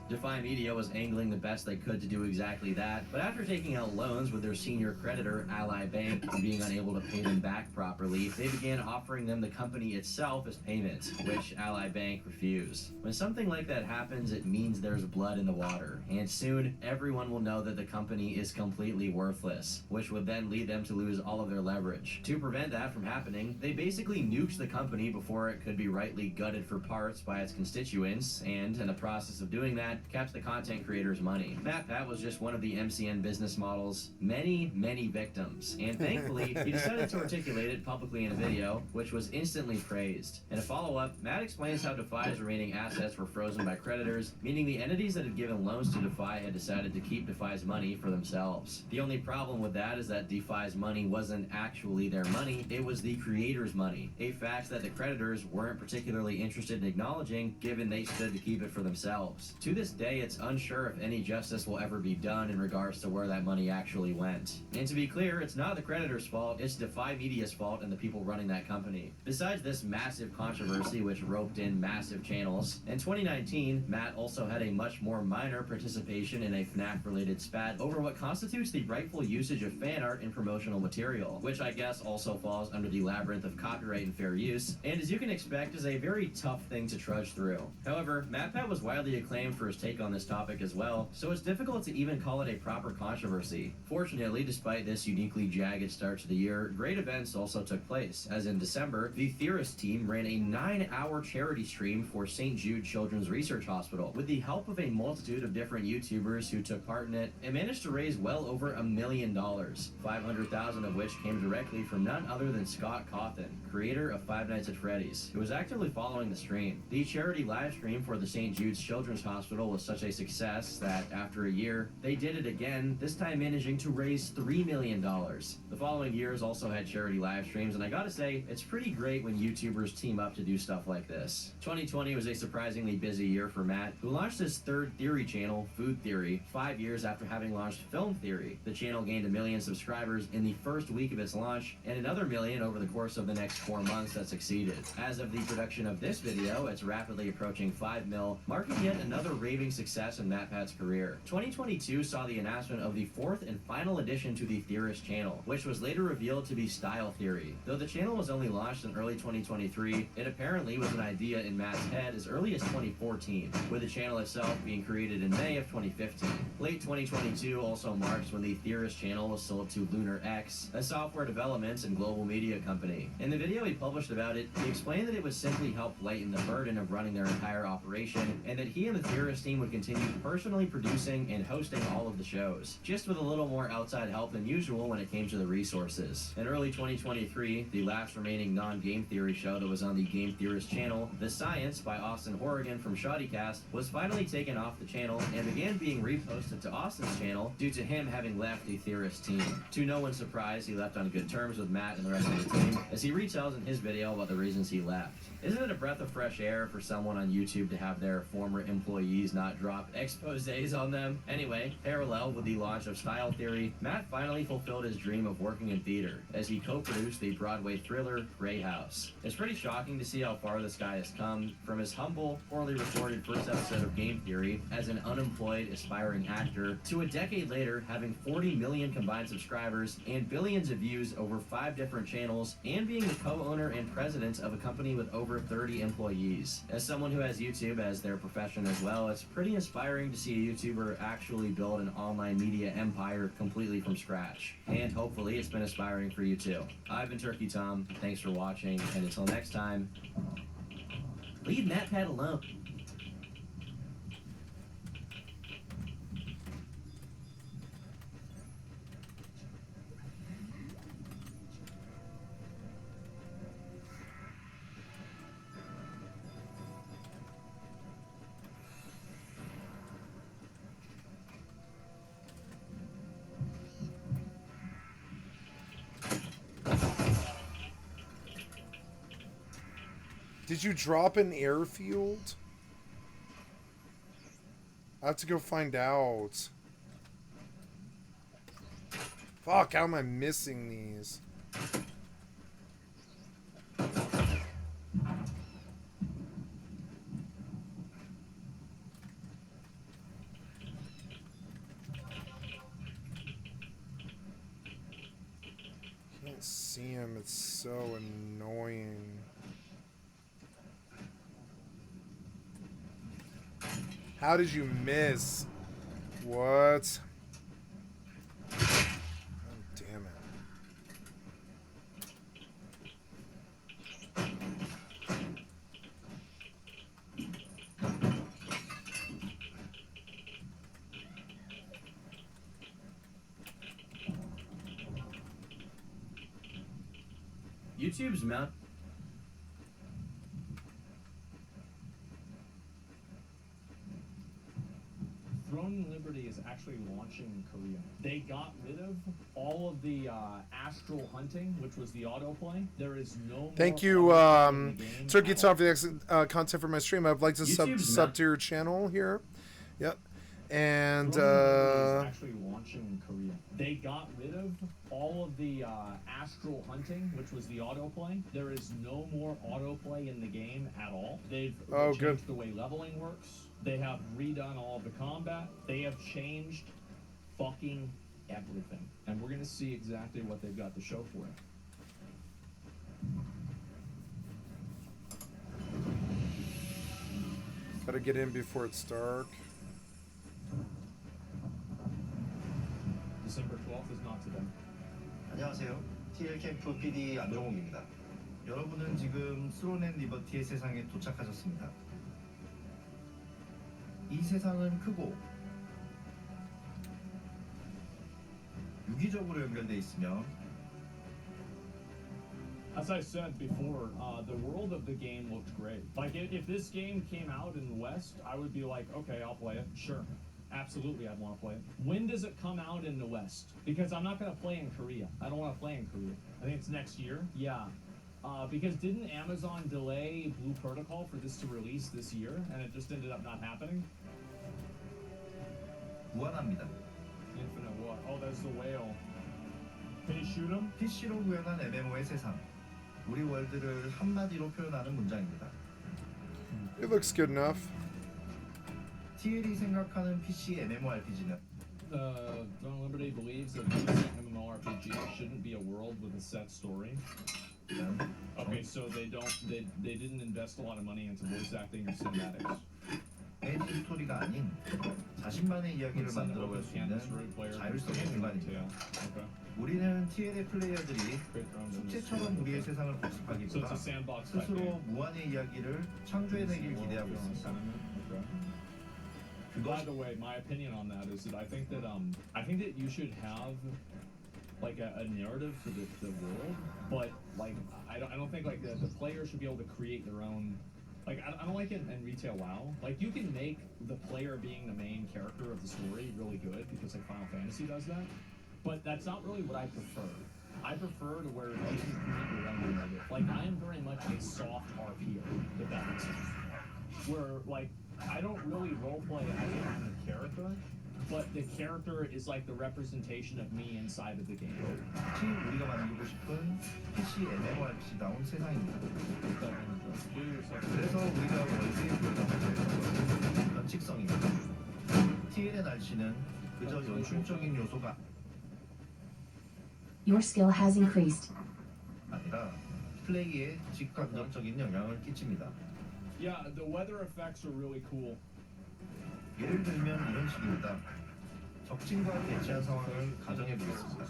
Defy Media was angling the best they could to do exactly that, but after taking out loans with their senior creditor, Ally Bank, and being unable to pay them back properly, they began offering them the company itself as payment, which Ally Bank refused. When something like that happens, it means there's blood in the water, and soon everyone will know that the company is completely worthless, which would then lead them to lose all of their leverage. To prevent that from happening, they basically nuked the company before it could be rightly gutted for parts by its constituents, and in the process of doing that, kept the content creators' money. MatPat was just one of the MCN business model's many, many victims, and thankfully, he decided to articulate it publicly in a video, which was instantly praised. In a follow-up, Matt explains how Defy's remaining assets were frozen by creditors, meaning the entities that had given loans to Defy had decided to keep Defy's money for themselves. The only problem with that is that Defy's money wasn't actually their money, it was the creators' money, a fact that the creditors weren't particularly interested in acknowledging, given they stood to keep it for themselves. To this day, it's unsure if any justice will ever be done in regards to where that money actually went. And to be clear, it's not the creditors' fault, it's Defy Media's fault and the people running that company. Besides this massive controversy which roped in massive channels, in 2019, Matt also had a much more minor participation in a FNAF-related spat over what constitutes the rightful usage of fan art in promotional material, which I guess also falls under the labyrinth of copyright and fair use, and as you can expect is a very tough thing to trudge through. However, MatPat was widely acclaimed for his take on this topic as well, so it's difficult to even call it a proper controversy. Fortunately, despite this uniquely jagged start to the year, great events also took place, as in December, the Theorist team ran a 9-hour charity stream stream for St. Jude Children's Research Hospital. With the help of a multitude of different YouTubers who took part in it, it managed to raise well over $1 million, $500,000 of which came directly from none other than Scott Cawthon, creator of Five Nights at Freddy's, who was actively following the stream. The charity live stream for the St. Jude's Children's Hospital was such a success that after a year, they did it again, this time managing to raise $3 million. The following years also had charity live streams, and I gotta say, it's pretty great when YouTubers team up to do stuff like this. 2020 was a surprisingly busy year for Matt, who launched his third theory channel, Food Theory, 5 years after having launched Film Theory. The channel gained 1 million subscribers in the first week of its launch, and another 1 million over the course of the next 4 months that succeeded. As of the production of this video, it's rapidly approaching 5 mil, marking yet another raving success in MatPat's career. 2022 saw the announcement of the 4th and final addition to the Theorist channel, which was later revealed to be Style Theory. Though the channel was only launched in early 2023, it apparently was an idea in Matt's head as early as 2014, with the channel itself being created in May of 2015. Late 2022 also marks when the Theorist channel was sold to Lunar X, a software development and global media company. In the video he published about it, he explained that it would simply help lighten the burden of running their entire operation, and that he and the Theorist team would continue personally producing and hosting all of the shows, just with a little more outside help than usual when it came to the resources. In early 2023, the last remaining non-game theory show that was on the Game Theorist channel, The Science by Austin Horrigan from Shoddycast, was finally taken off the channel and began being reposted to Austin's channel due to him having left the Theorist team. To no one's surprise, he left on good terms with Matt and the rest of the team, as he retells in his video about the reasons he left. Isn't it a breath of fresh air for someone on YouTube to have their former employees not drop exposés on them? Anyway, parallel with the launch of Style Theory, Matt finally fulfilled his dream of working in theater, as he co-produced the Broadway thriller Grey House. It's pretty shocking to see how far this guy has come, from his humble, poorly recorded first episode of Game Theory as an unemployed, aspiring actor, to a decade later having 40 million combined subscribers and billions of views over 5 different channels, and being the co-owner and president of a company with over 30 employees. As someone who has YouTube as their profession as well, it's pretty inspiring to see a YouTuber actually build an online media empire completely from scratch. And hopefully it's been inspiring for you too. I've been Turkey Tom, thanks for watching, and until next time, leave MatPat alone. Did you drop an airfield? I have to go find out. Fuck, how am I missing these? Can't see him, it's so annoying. How did you miss? What? Oh, damn it. YouTube's mount. Throne and Liberty is actually launching in Korea. They got rid of all of the astral hunting, which was the autoplay. There is no. Thank you, Turkey Tom, for the excellent content for my stream. I'd like to sub to your channel here. Yep. And Throne and Liberty is actually launching in Korea. They got rid of all of the astral hunting, which was the autoplay. There is no more autoplay in the game at all. They've changed the way leveling works. They have redone all of the combat. They have changed fucking everything. And we're going to see exactly what they've got to show for it. Gotta get in before it's dark. December 12th is not today. 안녕하세요. TL 캠프 PD 안정욱입니다. 여러분은 지금 스론 앤 리버티의 세상에 도착하셨습니다. 이 세상은 크고 유기적으로 연결돼 있으며 As I said before, the world of the game looked great. Like, if this game came out in the West, I would be like, okay, I'll play it. Sure. Absolutely, I'd want to play it. When does it come out in the West? Because I'm not going to play in Korea. I don't want to play in Korea. I think it's next year. Yeah. Because didn't Amazon delay Blue Protocol for this to release this year, and it just ended up not happening? 무한합니다. Infinite what? Oh, that's the whale. Can you shoot him? PC로 구현한 MMO의 세상. 우리 월드를 한마디로 표현하는 문장입니다. It looks good enough. TL이 생각하는 PC MMORPG는 Alldayerrydaybaby believes that PC MMORPG shouldn't be a world with a set story. Okay, so they didn't invest a lot of money into voice acting or cinematics. 엔드 스토리가 아닌 자신만의 이야기를 만들어갈 수 있는 자율성의 공간입니다. 우리는 TL의 플레이어들이 숙제처럼 우리의 세상을 복습하기보다 스스로 무한의 이야기를 창조해내길 기대하고 있습니다. By the way, my opinion on that is that I think that you should have like a narrative for the world, but like I don't think like the player should be able to create their own. Like I don't like it in retail WoW. Like you can make the player being the main character of the story really good because like Final Fantasy does that, but that's not really what I prefer. I prefer to where you can create your own narrative. Like I am very much a soft RPer, if that makes sense. Where like I don't really roleplay as I'm the character, but the character is like the representation of me inside of the game. 특히 우리가 만들고 싶은 PC MMORPG다운 세상입니다. 그래서 우리가 월드에 보여준 변칙성입니다. TL의 날씨는 그저 연출적인 요소가 Your skill has increased. 아니라 플레이에 직감정적인 영향을 끼칩니다. Yeah, the weather effects are really cool. 예를 들면 이런 식입니다. 적진과 대치한 상황을 가정해 보겠습니다.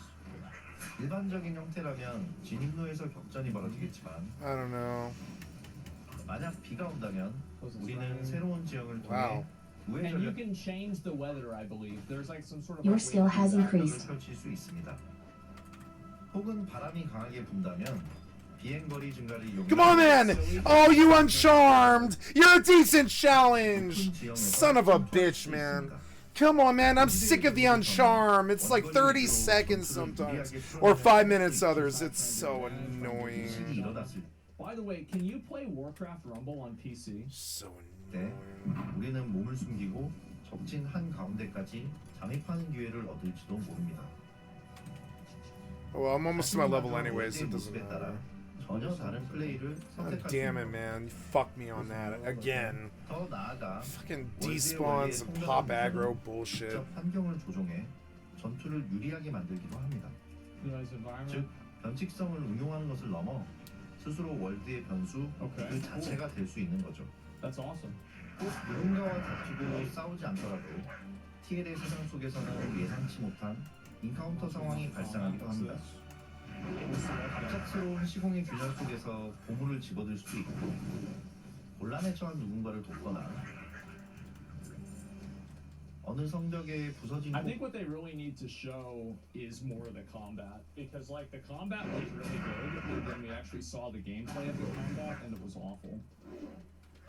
일반적인 형태라면 진입로에서 격전이 벌어지겠지만 I don't know. 만약 비가 온다면 우리는 새로운 지형을 통해 Wow. And you can change the weather, I believe. There's like some sort of Your skill has increased. 펼칠 수 있습니다. 혹은 바람이 강하게 분다면 비행거리 증가를 이용해 Come on, man! Oh, you uncharmed! You're a decent challenge! Son of a bitch, man. Come on, man. I'm sick of the uncharm. It's like 30 seconds sometimes. Or 5 minutes others. It's so annoying. By the way, can you play Warcraft Rumble on PC? So 네, annoying. 우리는 몸을 숨기고 적진 한 가운데까지 잠입하는 기회를 얻을지도 모릅니다. Well, I'm almost to my level anyways. It doesn't 모습에 따라 matter. 전혀 다른 플레이를 God 선택할 수 damn it, 있는 man. You fucked me on that again. 더 나아가 Fucking despawns and pop aggro bullshit. 직접 환경을 조종해 전투를 유리하게 만들기도 합니다. 즉, 변칙성을 응용하는 것을 넘어 스스로 월드의 변수 그 자체가 될 수 있는 거죠. That's awesome. 꼭 누군가와 다투고 싸우지 않더라도 TL의 세상 속에서는 예상치 못한 인카운터 상황이 발생하기도 합니다. 갑작스러운 시공의 균열 속에서 보물을 집어들 수도 있고 곤란에 처한 누군가를 돕거나 어느 성벽에 부서진 I think what they really need to show is more of the combat because like the combat was really good, and then we actually saw the gameplay of the combat and it was awful.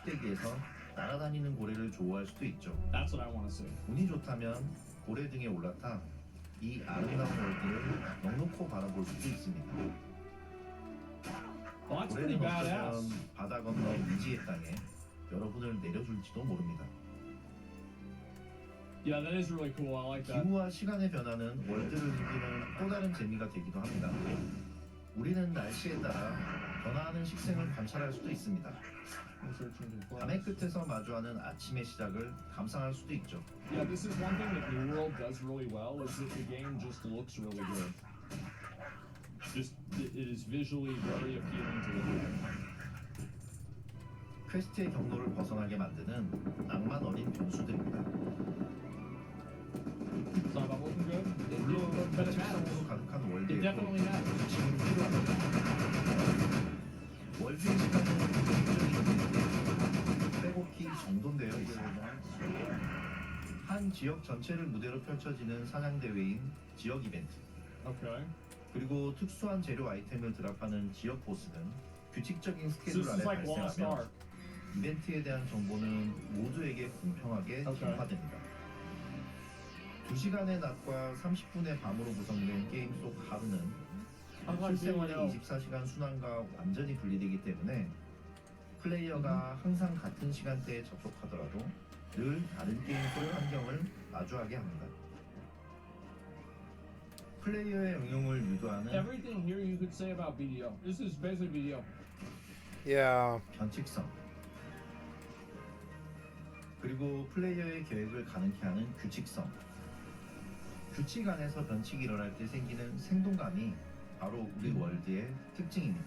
꼭대기에서 날아다니는 고래를 좋아할 수도 있죠. That's what I want to see. 운이 좋다면 고래 등에 올라타 이 아름다운 월드를 넉넉히 바라볼 수도 있습니다. Well, that's pretty 고래는 badass. 어쩌면 바다 건너 미지의 땅에 여러분을 내려줄지도 모릅니다. Yeah, that is really cool. I like that. 기후와 시간의 변화는 월드를 즐기는 또 다른 재미가 되기도 합니다. 우리는 날씨에 따라 변화하는 식생을 관찰할 수도 있습니다. 밤의 끝에서 마주하는 아침의 시작을 감상할 수도 있죠. Yeah, this is one thing that New World does really well is that the game just looks really good. Just it is visually very appealing to look at. 퀘스트의 경로를 벗어나게 만드는 낭만 어린 변수들입니다. It's not about looking good. 물론 But it 변칙성으로 matters. 가득한 It 월드에도 definitely matters. 지금 필요합니다. 월드의 시간은 공적인 일인데 빼곡히 정돈되어 있습니다. 게임 지역 전체를 무대로 펼쳐지는 사냥 대회인 지역 이벤트. Okay. 그리고 특수한 재료 아이템을 드랍하는 지역 보스는 규칙적인 So 스케줄 this 안에 is like Lost 발생하며 Ark. 이벤트에 대한 정보는 모두에게 공평하게 Okay. 전파됩니다. 2시간의 낮과 30분의 밤으로 구성된 게임 속 하루는 실생활의 24시간 순환과 완전히 분리되기 때문에 플레이어가 항상 같은 시간대에 접속하더라도 늘 다른 게임 속 환경을 마주하게 합니다. 플레이어의 응용을 유도하는 Everything here you could say about BDO. This is basically BDO. Yeah. 변칙성, 그리고 플레이어의 계획을 가능케 하는 규칙성. 규칙 안에서 변칙이 일어날 때 생기는 생동감이 바로 우리 월드의 특징입니다.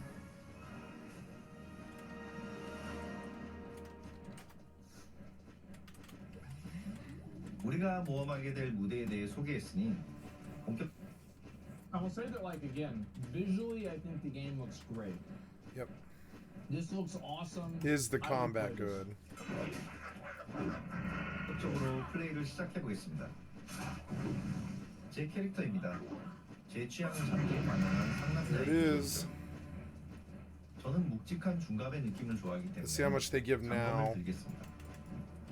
우리가 모험하게 될 무대에 대해 소개했으니 본격 I will say that, like, again, visually, I think the game looks great. Yep. This looks awesome. Is the I would combat play this. good? 본격적으로 플레이를 시작해 보겠습니다. 제 캐릭터입니다. 제 취향은 잡기에 반영한 상남자의 There it is. 저는 묵직한 중갑의 느낌을 좋아하기 때문에 Let's see how much they give now. 장검을 들겠습니다.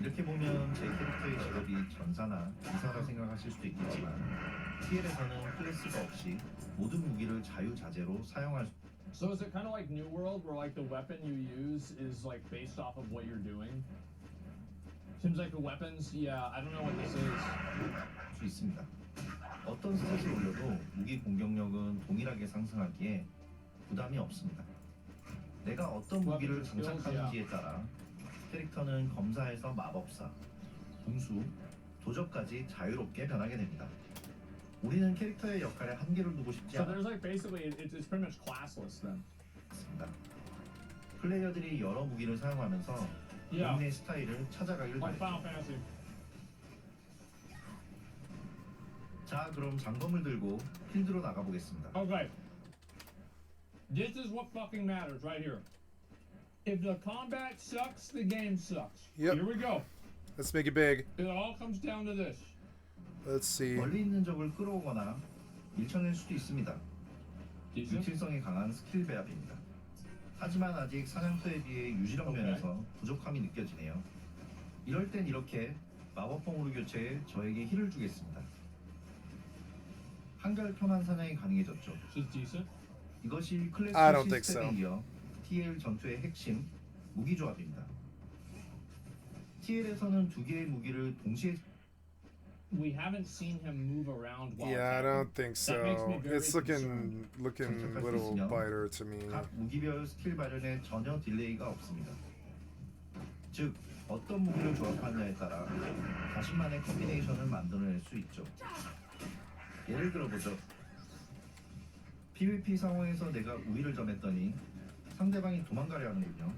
이렇게 보면 제 캐릭터의 직업이 전사나 기사라 생각하실 수도 있겠지만 TL에서는 클래스가 없이 모든 무기를 자유자재로 사용할 수 So is it kind of like New World, where like the weapon you use is like based off of what you're doing? Seems like the weapons. Yeah, I don't know what this is. 있습니다. 어떤 스탯을 올려도 무기 공격력은 동일하게 상승하기에 부담이 없습니다. 내가 어떤 무기를 장착하는지에 따라 캐릭터는 검사에서 마법사, 궁수, 도적까지 자유롭게 변하게 됩니다. 우리는 캐릭터의 역할에 한계를 두고 싶지 So there's like basically it's pretty much classless then. 않습니다. 플레이어들이 여러 무기를 사용하면서 Yeah. 본인의 스타일을 찾아가길 Like 바랍니다. Final Fantasy. 자, 그럼 장검을 들고 필드로 나가보겠습니다. Okay. This is what fucking matters right here. If the combat sucks, the game sucks. Yep. Here we go. Let's make it big. It all comes down to this. Let's see. 멀리 있는 적을 끌어오거나 밀쳐낼 수도 있습니다. Decent. 유틸성이 강한 스킬 배합입니다. 하지만 아직 사냥터에 비해 유지력 면에서 부족함이 느껴지네요. 이럴 땐 이렇게 마법봉으로 교체해 저에게 힐을 주겠습니다. 한결 편한 사냥이 가능해졌죠. She's decent. 이것이 클래스 I don't think 시스템에 so. 이어 TL 전투의 핵심 무기 조합입니다. TL에서는 두 개의 무기를 동시에 We haven't seen him move around while Yeah, I attacking. don't think That makes me so. very It's concerned. looking 장착할 수 little 있으며 biter to me. 각 무기별 스킬 발현에 전혀 딜레이가 없습니다. 즉, 어떤 무기를 조합하느냐에 따라 자신만의 콤비네이션을 만들어낼 수 있죠. 예를 들어보죠. PVP 상황에서 내가 우위를 점했더니 상대방이 도망가려 하는군요.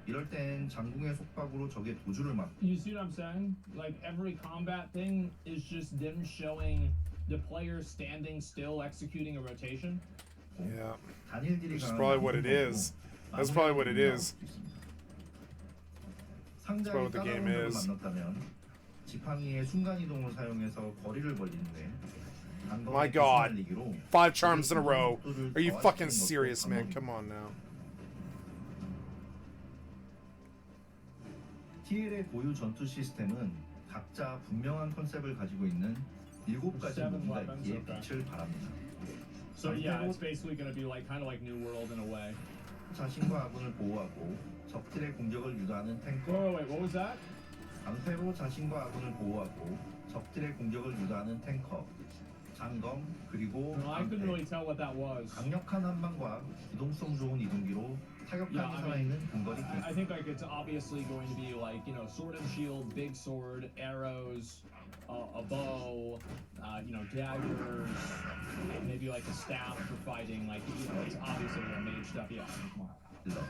이럴 땐 장궁의 속박으로 적의 도주를 막 You see what I'm saying? Like every combat thing is just them showing the player standing still executing a rotation. Yeah. 단일들이 Which is 강한 probably what it is. That's probably what it is. 상자에 probably what the game 까다로운 적을 is. 만났다면 지팡이의 순간 이동을 사용해서 거리를 벌리는데 My God. 5 charms in a row. Are you fucking serious, man? Come on now. TL의 고유 전투 시스템은 각자 분명한 컨셉을 가지고 있는 7가지 무기가 있기에 빛을 발합니다. So yeah, it's basically going to be like kind of like New World in a way. 자신과 아군을 보호하고 적들의 공격을 유도하는 탱커. Wait, what was that? 방패로 자신과 아군을 보호하고 적들의 공격을 유도하는 탱커. 장검 그리고 No, I couldn't 방패. really tell what that was. 강력한 한방과 이동성 좋은 이동기로 Yeah, 타격감이 I 살아있는 mean, 근거리 I think like it's obviously going to be like, you know, sword and shield, big sword, arrows, a bow, you know, daggers, maybe like a staff for fighting. Like, you know, it's obviously the mage stuff. Yeah. 딜러.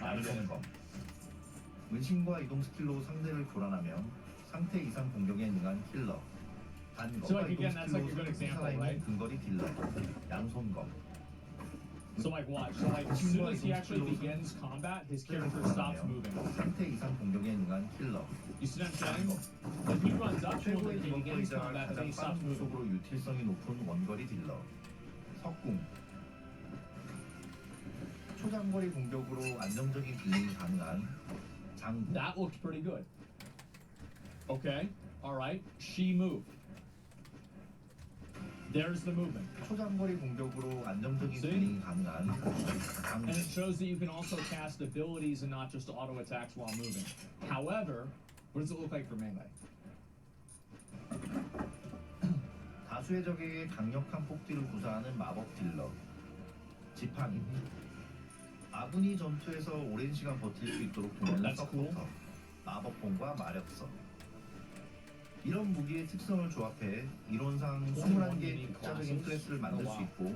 양손검. 은신과 이동 스킬로 상대를 교란하며 상태 이상 공격에 능한 힐러. So 단검과 like 이동 again, that's like a good 스킬로 example, 살아있는 right? 근거리 딜러. 양손검. So like watch. So like as soon as he actually begins combat, his character stops moving. 상태 이상 공격에 능한 킬러. You see what I'm saying? When he runs up to him 최고의 and he begins 디버퍼이자 combat, then 가장 he stops 빠른 moving. 속으로 유틸성이 높은 원거리 딜러. 석궁. 초장거리 공격으로 안정적인 딜링이 가능한 장구. That looked pretty good. Okay, all right. She moved. There's the movement. 초장거리 공격으로 안정적인 See? 딜링이 가능한 장구. And it shows that you can also cast abilities and not just auto attacks while moving. However, what does it look like for melee? 다수의 적에게 강력한 폭딜을 구사하는 마법 딜러. 지팡이. 아군이 전투에서 오랜 시간 버틸 수 있도록 도와주는 That's 서포터. cool. 마법봉과 마력서. 이런 무기의 특성을 조합해 이론상 21개의 독자적인 클래스를 만들 수 있고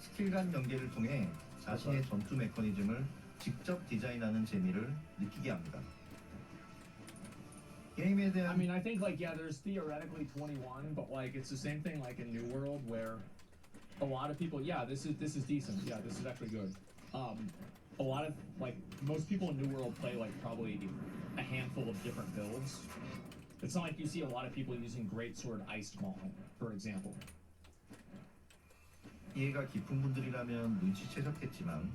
스킬 간 연계를 통해 자신의 전투 메커니즘을 직접 디자인하는 재미를 느끼게 합니다. 게임에 I 대한 mean, I think like yeah, there's theoretically 21, but like it's the same thing like in New World where a lot of people, yeah, this is decent. Yeah, this is actually good. A lot of like most people in New World play like probably a handful of different builds. It's not like you see a lot of people using Greatsword Iced Maul, for example. 이해가 깊은 분들이라면 눈치채셨겠지만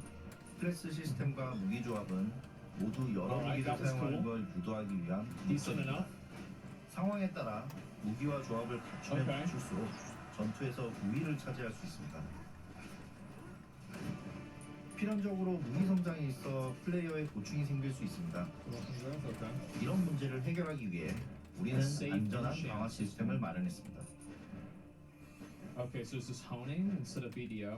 클래스 시스템과 무기 조합은 모두 여러 Alright, 무기를 that was 사용하는 cool. 걸 유도하기 위한 Decent 목적입니다. enough. 상황에 따라 무기와 조합을 갖추면 Okay. 갖출수록 전투에서 우위를 차지할 수 있습니다. 필연적으로 무기 성장이 있어 플레이어의 고충이 생길 수 있습니다. Okay. 이런 문제를 해결하기 위해 우리는 안전한 강화 시스템을 마련했습니다. Okay, so this is honing instead of BDO.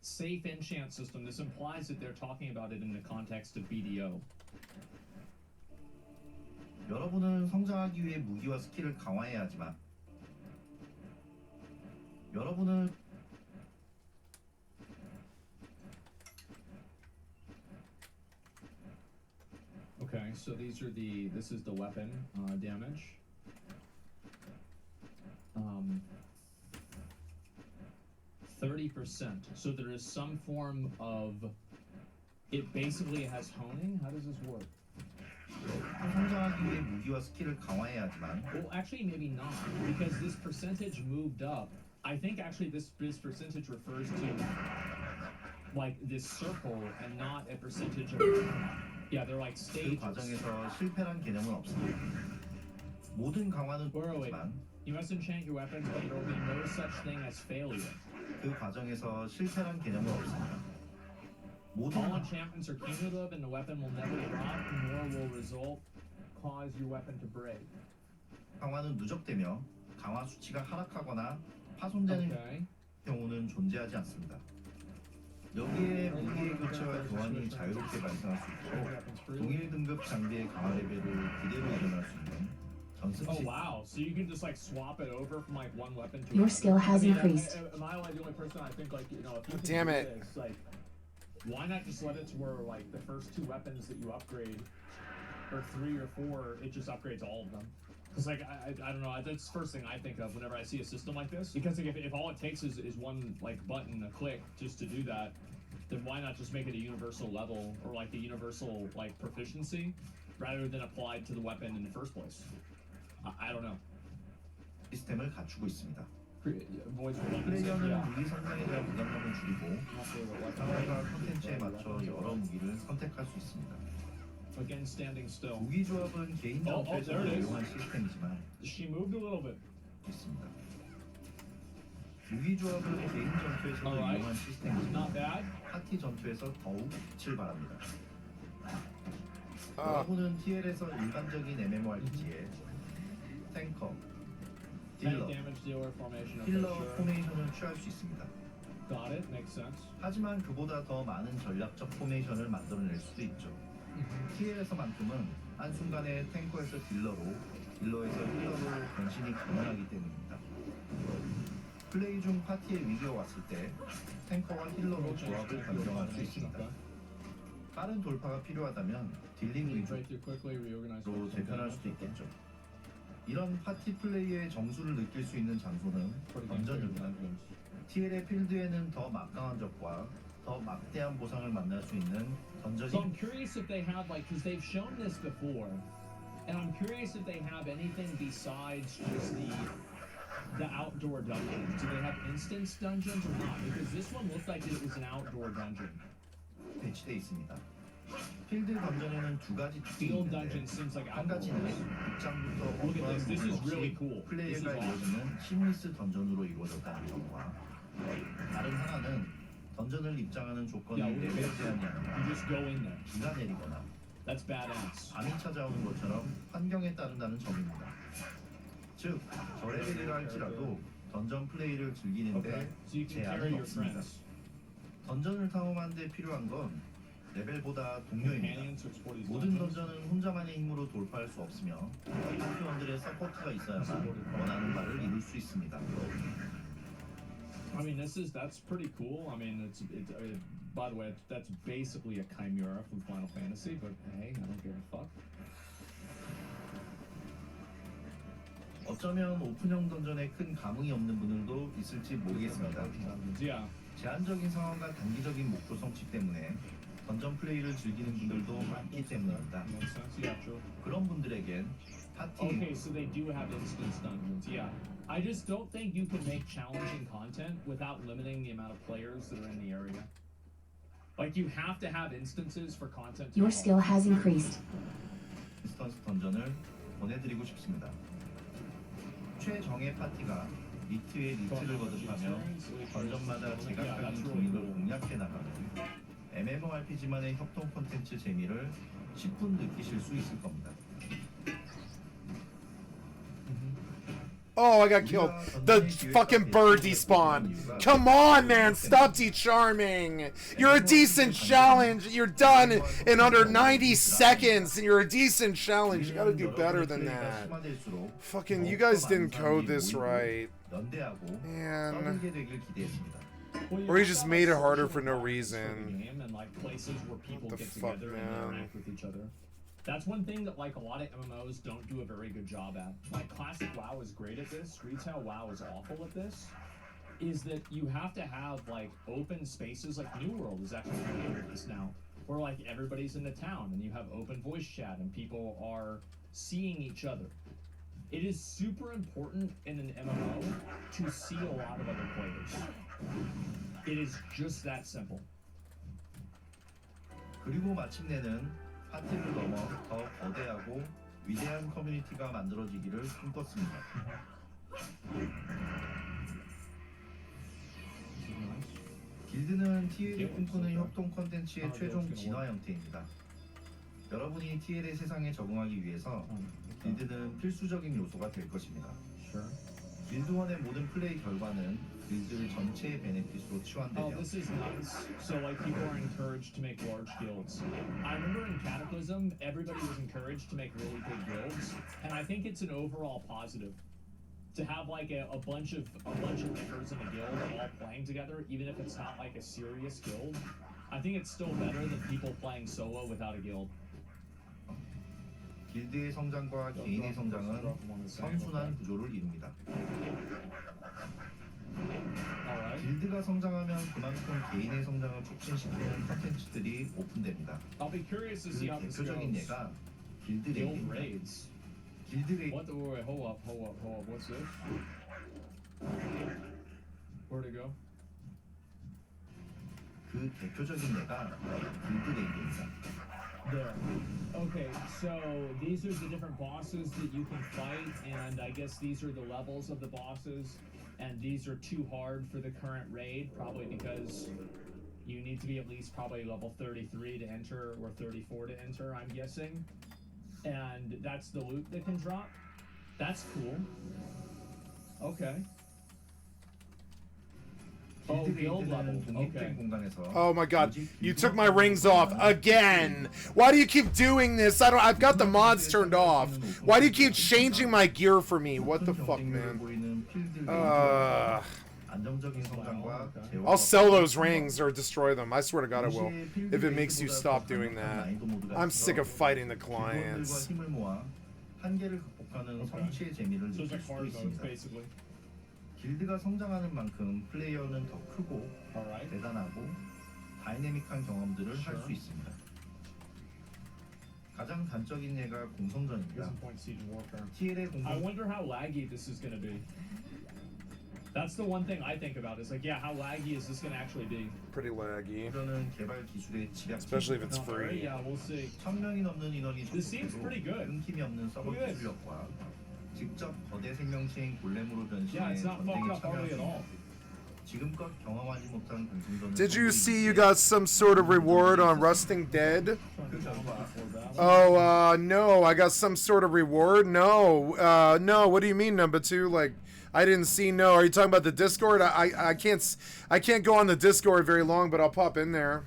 Safe enchant system. This implies that they're talking about it in the context of BDO. 여러분은 성장하기 위해 무기와 스킬을 강화해야 하지만 여러분은 Okay, so these are the. This is the weapon damage. 30%. So there is some form of. It basically has honing. How does this work? 성장하기 위해 무기와 스킬을 강화해야 하지만 Well, actually, maybe not, because this percentage moved up. I think actually this percentage refers to like this circle and not a percentage of. Yeah, they're like 그 stages. 과정에서 실패란 개념은 없습니다. 모든 강화는 Wait. 있지만 You must enchant your weapons, but there will be no such thing as failure. 그 과정에서 실패란 개념은 없습니다. 모든 All enchantments are cumulative, and the weapon will never drop, nor will cause your weapon to break. 강화는 누적되며 강화 수치가 하락하거나 파손되는 Okay. 경우는 존재하지 않습니다. 여기에 무기의 교체와 교환이 자유롭게 발생할 수 있고 동일 등급 장비의 강화 레벨을 그대로 일어날 수 있는 전승 Oh 시스템. wow! So you can just like swap it over from like one weapon to Your another. skill has I mean, increased. Am I like the only person? I think like if you can Damn do it. this, like why not just let it to where like the first two weapons that you upgrade, or 3 or 4, it just upgrades all of them. Because like I don't know, that's the first thing I think of whenever I see a system like this. Because like, if all it takes is one like button, a click, just to do that, then why not just make it a universal level or like the universal like proficiency, rather than applied to the weapon in the first place? I don't know. 시스템을 갖추고 있습니다. Voids for weapons. 플레이어는 Yeah. 무기 성장에 대한 부담감을 줄이고 상황과 콘텐츠에 맞춰 여러 무기를 선택할 수 있습니다. Again, standing still. 무기 조합은 개인 there 전투에서 it is. 유용한 시스템이지만 She moved a little bit. 있습니다. 무기 조합은 개인 전투에서도 Alright. 유용한 시스템이지만 Not bad. 파티 전투에서 더욱 빛을 발합니다. 아, 여러분은 TL에서 일반적인 MMORPG에 탱커, 딜러, Tank damage dealer formation. Okay, 힐러 sure. 포메이션을 취할 수 있습니다. Got it. Makes sense. 하지만 그보다 더 많은 전략적 포메이션을 만들어낼 수도 있죠. TL에서만큼은 한순간에 탱커에서 딜러로, 딜러에서 힐러로 변신이 가능하기 때문입니다. 플레이 중 파티에 위기가 왔을 때 탱커와 힐러로 조합을 변경할 수 있습니다. 빠른 돌파가 필요하다면 딜링 위주로 Break through quickly, reorganize. 재편할 수도 있겠죠. 이런 파티 플레이의 정수를 느낄 수 있는 장소는 던전입니다. TL의 필드에는 더 막강한 적과 더 막대한 보상을 만날 수 있는 던전이. So I'm curious if they have like, because they've shown this before, and I'm curious if they have anything besides just the outdoor dungeons. Do they have instance dungeons or not? Because this one looked like it was an outdoor dungeon. 배치돼 있습니다. 필드 던전에는 두 가지 특징이 Field 있는데 dungeon seems like 한 가지는 outdoors. 입장부터 Look at this. This is 없이 really cool. This is 플레이가 awesome. 이루어지는 심리스 던전으로 이루어졌다는 점과 다른 하나는 던전을 입장하는 조건이 Yeah, 레벨 제한이 아니라 You just go in there. 비가 내리거나 That's badass. 밤이 찾아오는 것처럼 환경에 따른다는 점입니다. 즉, 저레벨이라 할지라도 던전 플레이를 Okay. 즐기는데 So you can carry 제한은 your 없습니다. friends. 던전을 탐험하는 데 필요한 건 레벨보다 동료입니다. Companions to explore these 모든 dungeons. 던전은 혼자만의 힘으로 돌파할 수 없으며 파티원들의 서포트가 있어야만 원하는 바를 이룰 수 있습니다. I mean, that's pretty cool. I mean, by the way, that's basically a chimera from Final Fantasy, but hey, I don't give a fuck. 어쩌면 오픈형 던전에 큰 감흥이 없는 분들도 있을지 모르겠습니다. Yeah. 제한적인 상황과 단기적인 목표 성취 때문에 던전 플레이를 즐기는 분들도 많기 때문입니다. Makes sense. Yeah, true. 그런 분들에겐 파티 Okay, so they do have instance dungeons. Yeah. I just don't think you can make challenging content without limiting the amount of players that are in the area. Like, you have to have instances for content. Your skill has increased. 인스턴스 던전을 보내드리고 싶습니다. 최정예 파티가 리트의 리트를 거듭하며 던전마다 제각각인 동인을 공략해 나가는 MMORPG만의 협동 콘텐츠 재미를 10분 느끼실 수 있을 겁니다. Oh, I got killed. The fucking bird despawned. Come on, man. Stop de-charming. You're a decent challenge. You're done in under 90 seconds, and you're a decent challenge. You gotta do better than that. Fucking, you guys didn't code this right. Man. Or he just made it harder for no reason. And like places where people What the get fuck, together and man? interact with each other. That's one thing that like a lot of MMOs don't do a very good job at. Like classic WoW is great at this, retail WoW is awful at this. Is that you have to have like open spaces, like New World is actually really good at this now, where like everybody's in the town and you have open voice chat and people are seeing each other. It is super important in an MMO to see a lot of other players. It is just that simple. 그리고 마침내는 파티를 넘어 더 거대하고 위대한 커뮤니티가 만들어지기를 꿈꿨습니다. 길드는 TL이 꿈꾸는 협동 콘텐츠의 최종 진화 형태입니다. 여러분이 TL의 세상에 적응하기 위해서 길드는 필수적인 요소가 될 것입니다. 길드원의 모든 플레이 결과는 길드 전체의 베네핏으로 치환되며 Oh, this is nice. So like people are encouraged to make large guilds. I remember in Cataclysm, everybody was encouraged to make really big guilds, and I think it's an overall positive to have like a bunch of members in a guild all playing together, even if it's not like a serious guild. I think it's still better than people playing solo without a guild. 길드의 성장과 개인의 성장은 선순환 구조를 이룹니다. 길드가 성장하면 그만큼 개인의 성장을 촉진시키는 콘텐츠들이 오픈됩니다. I'll be curious to 그 see how this 대표적인 goes. 예가 길드 Guild 레이드입니다. raids. 길드 레이드 What the wait, hold up. What's this? Where'd it go? 그 대표적인 예가 길드 레이드입니다. There. Okay, so these are the different bosses that you can fight, and I guess these are the levels of the bosses, and these are too hard for the current raid, probably because you need to be at least probably level 33 to enter, or 34 to enter, I'm guessing. And that's the loot that can drop. That's cool. Okay. Oh, guild level. Okay. Oh my god, you took my rings off again. Why do you keep doing this? I've got the mods turned off. Why do you keep changing my gear for me? What the fuck, man? I'll sell those rings or destroy them. I swear to god I will. If it makes you stop doing that. I'm sick of fighting the clients. So it's like hard modes, basically. 길드가 성장하는 만큼 플레이어는 더 크고 대단하고 다이내믹한 경험들을 할 수 있습니다. 가장 단적인 예가 공성전입니다. TL의 I 공성 wonder how laggy this is gonna be. That's the one thing I think about. Is like, yeah, how laggy is this gonna actually be? Pretty laggy. 는 개발 기술의 집약 Especially if it's free. Yeah, we'll see. 1000명이 넘는 인원이 This seems pretty good. 끊김이 없는 서버 Look at this. 기술력과 직접 거대 생명체인 골렘으로 Yeah, 변신해 it's not fucked 전쟁에 up 참여할 hardly 수 at all. 지금껏 경험하지 못한 공성전은 Did you see you got some sort of reward on Rusting Dead? 그 결과 Oh, no, I got some sort of reward? No, no, what do you mean, number two? Like, I didn't see, no. Are you talking about the Discord? I can't go on the Discord very long, but I'll pop in there.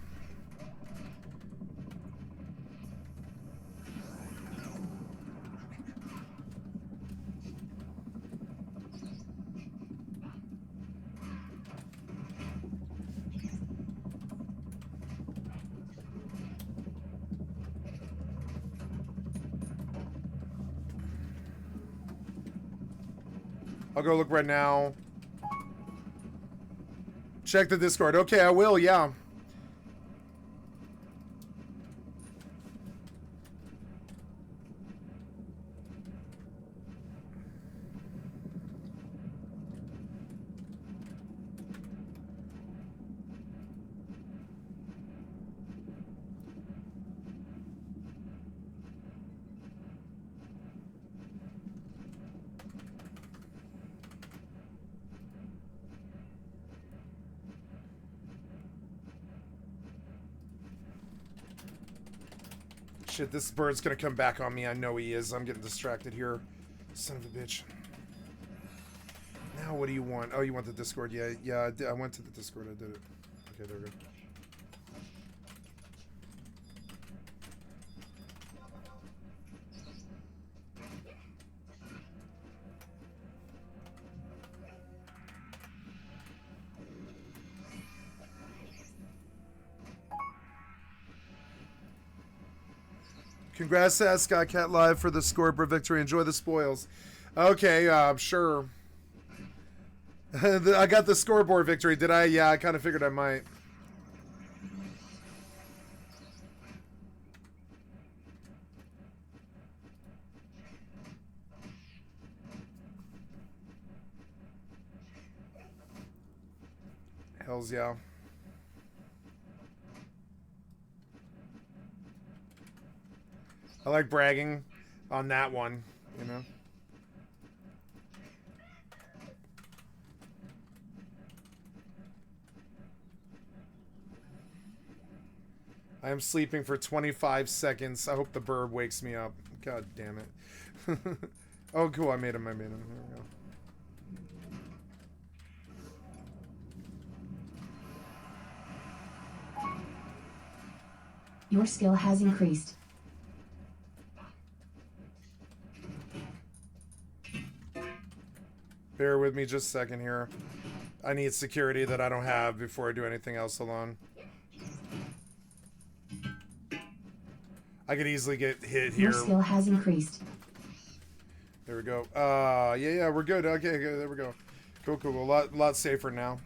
I'll go look right now. Check the Discord. Okay, I will, yeah. Shit, this bird's gonna come back on me. I know he is. I'm getting distracted here. Son of a bitch. Now what do you want? Oh, you want the Discord? Yeah, yeah, I went to the Discord. I did it. Okay, there we go. Congrats to skycat.live for the scoreboard victory. Enjoy the spoils. Okay, sure. I got the scoreboard victory. Did I? Yeah, I kind of figured I might. Hells yeah. I like bragging on that one, you know. I am sleeping for 25 seconds. I hope the bird wakes me up. God damn it. Oh, cool. I made him. There we go. Your skill has increased. Bear with me just a second here. I need security that I don't have before I do anything else alone. I could easily get hit here. Your skill has increased. There we go. Yeah, we're good. Okay, there we go. Cool. A lot safer now.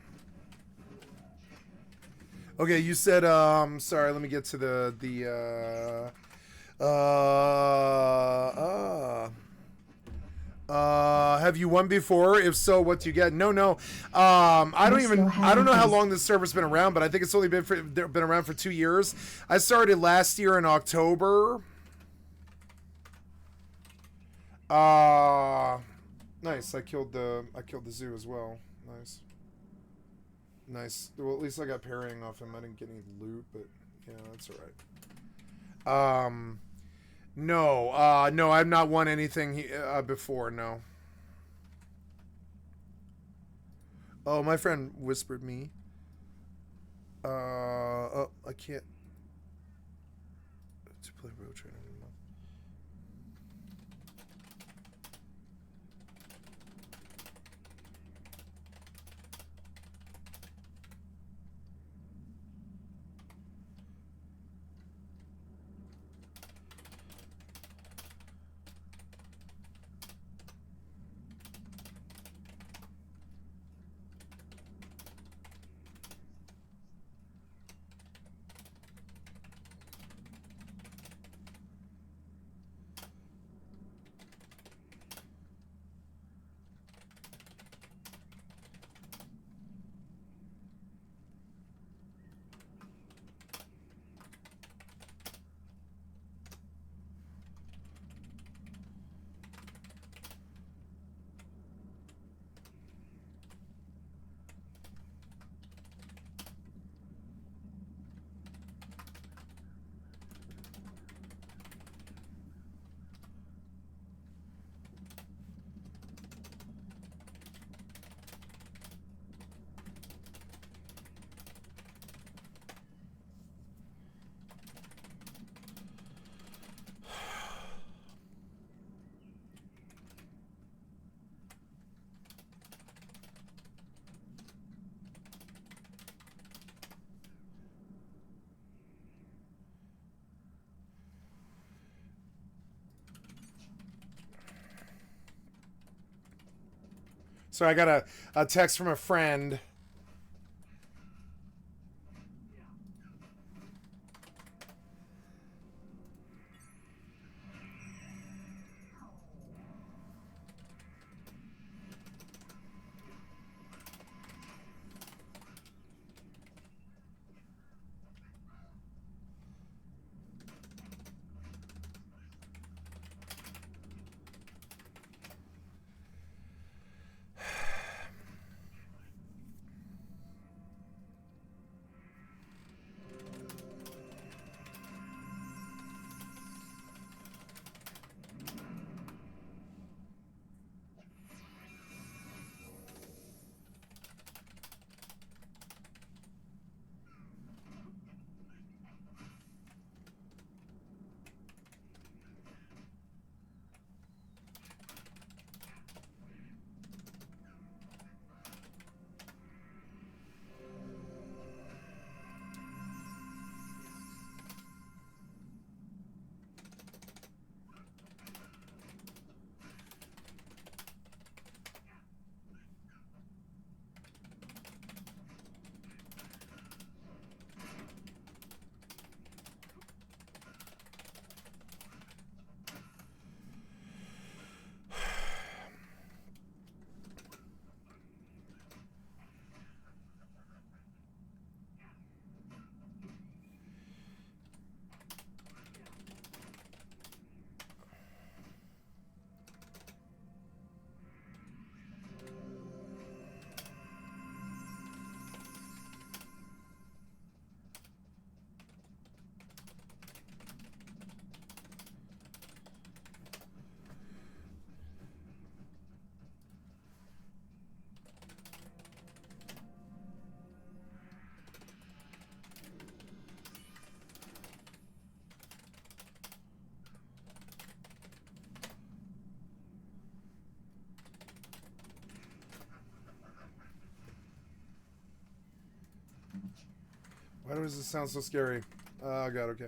Okay, you said, sorry, let me get to have you won before? If so, what do you get? No. I don't know how long this server's been around, but I think it's only been around for 2 years. I started last year in October. Nice. I killed the zoo as well. Nice. Well, at least I got parrying off him. I didn't get any loot, but yeah, that's all right. No, I've not won anything before, no. Oh, my friend whispered me. Oh, I can't. To play Road Train. So I got a text from a friend. Why does this sound so scary? Oh god, okay.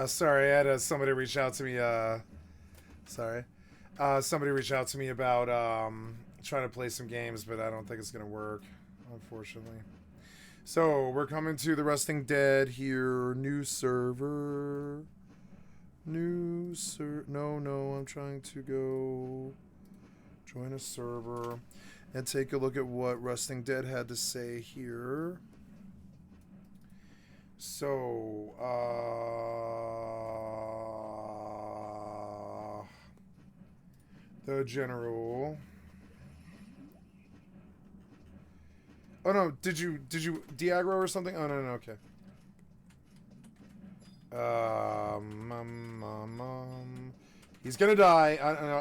Sorry, I had somebody reach out to me. Somebody reached out to me about trying to play some games, but I don't think it's gonna work, unfortunately. So we're coming to the Rusting Dead here. New server. No, I'm trying to go join a server and take a look at what Rusting Dead had to say here. So, the general. Oh no, did you de-aggro or something? Oh no, okay. He's gonna die.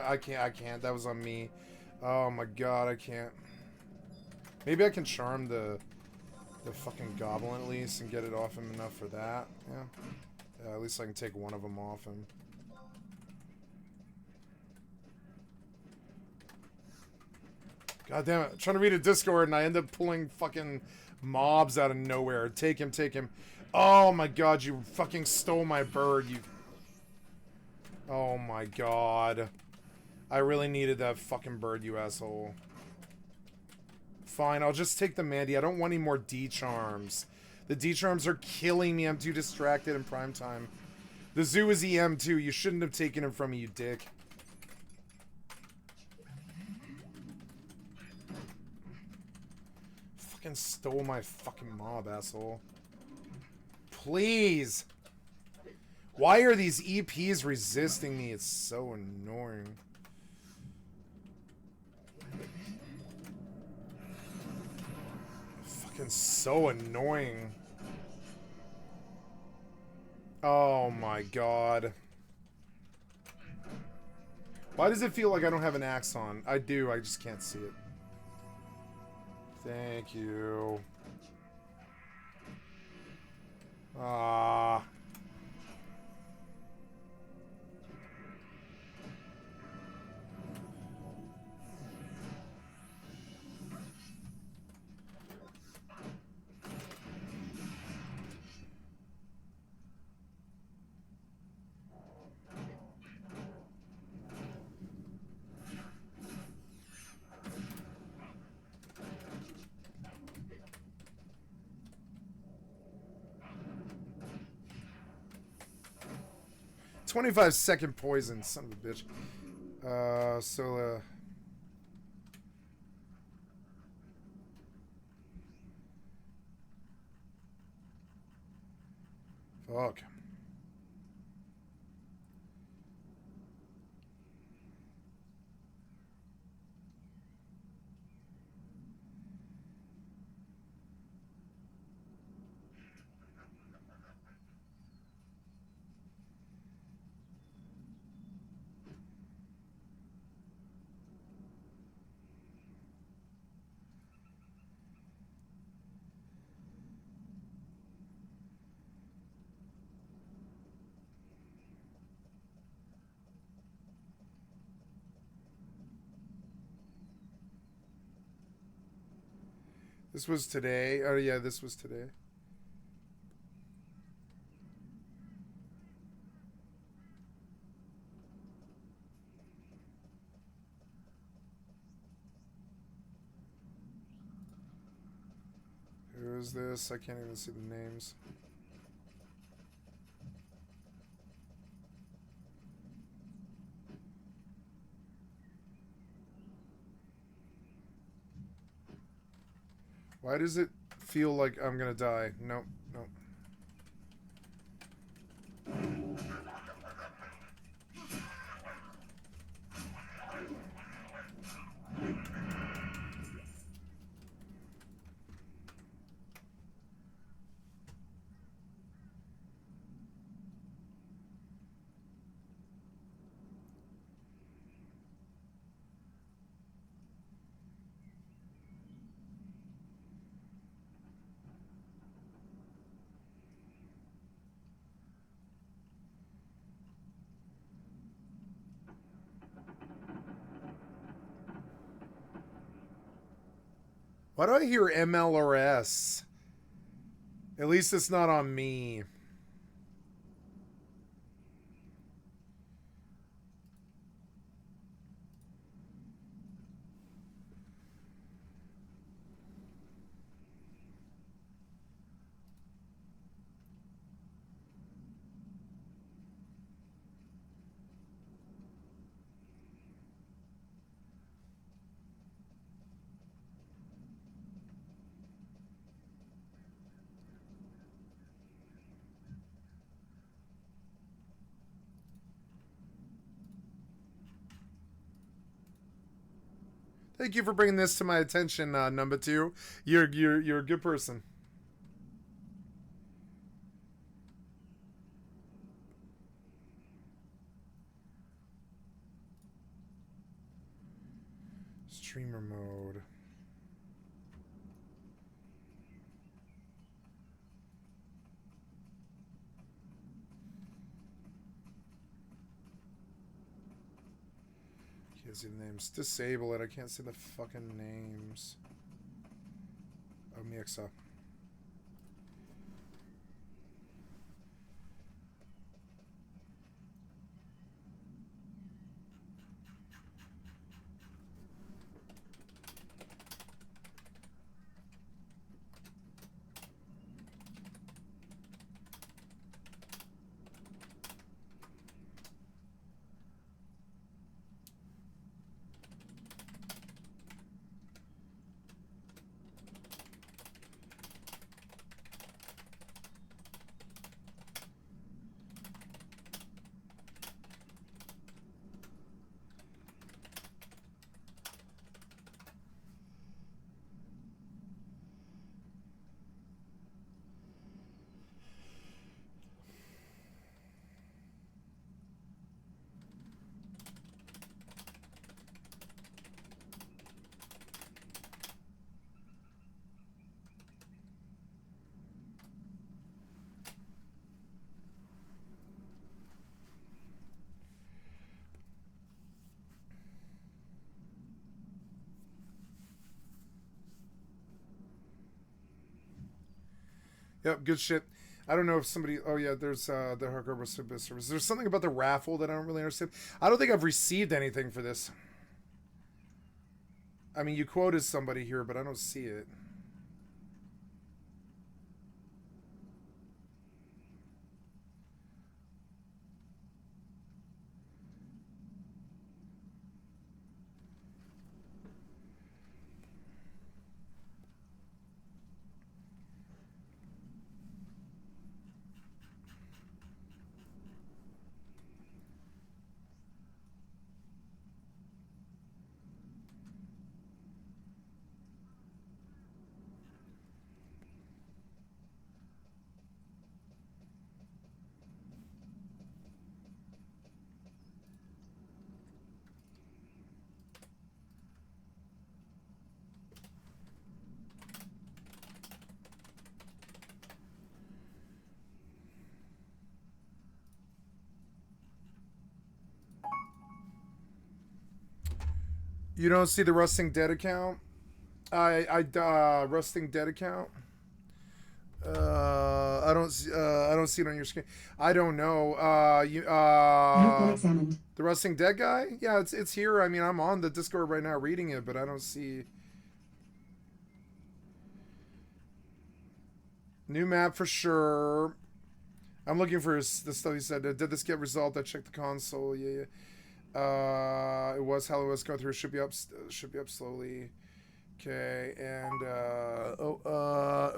I can't. That was on me. Oh my god, I can't. Maybe I can charm the fucking goblin at least and get it off him enough for that. Yeah, at least I can take one of them off him. God damn it. I'm trying to read a Discord and I end up pulling fucking mobs out of nowhere. Take him, take him. Oh my god, you fucking stole my bird, you... Oh my god. I really needed that fucking bird, you asshole. Fine, I'll just take the Mandy. I don't want any more D-charms. The D-charms are killing me. I'm too distracted in prime time. The zoo is EM too. You shouldn't have taken him from me, you dick. Fucking stole my fucking mob, asshole. Please. Why are these EPs resisting me? It's so annoying. Fucking so annoying. Oh my god. Why does it feel like I don't have an axe on? I do, I just can't see it. Thank you. Ah. "25-second poison, son of a bitch." Fuck. This was today. Oh yeah, this was today. Who is this? I can't even see the names. Why does it feel like I'm gonna die? Nope, nope. Why do I hear MLRS? At least it's not on me. Thank you for bringing this to my attention, number 2. You're a good person. Streamer mode. Can't see the names. Disable it. I can't see the fucking names. Oh, Mixa. Yep, good shit. I don't know if somebody... Oh, yeah, there's the hardcore service. There's something about the raffle that I don't really understand. I don't think I've received anything for this. I mean, you quoted somebody here, but I don't see it. You don't see the Rusting Dead account? Rusting Dead account? I don't see it on your screen. I don't know. The Rusting Dead guy? Yeah, it's here. I mean, I'm on the Discord right now reading it, but I don't see. New map for sure. I'm looking for the stuff he said. Did this get resolved? I checked the console. Yeah. It was how it was going through. Should be up slowly. Okay, and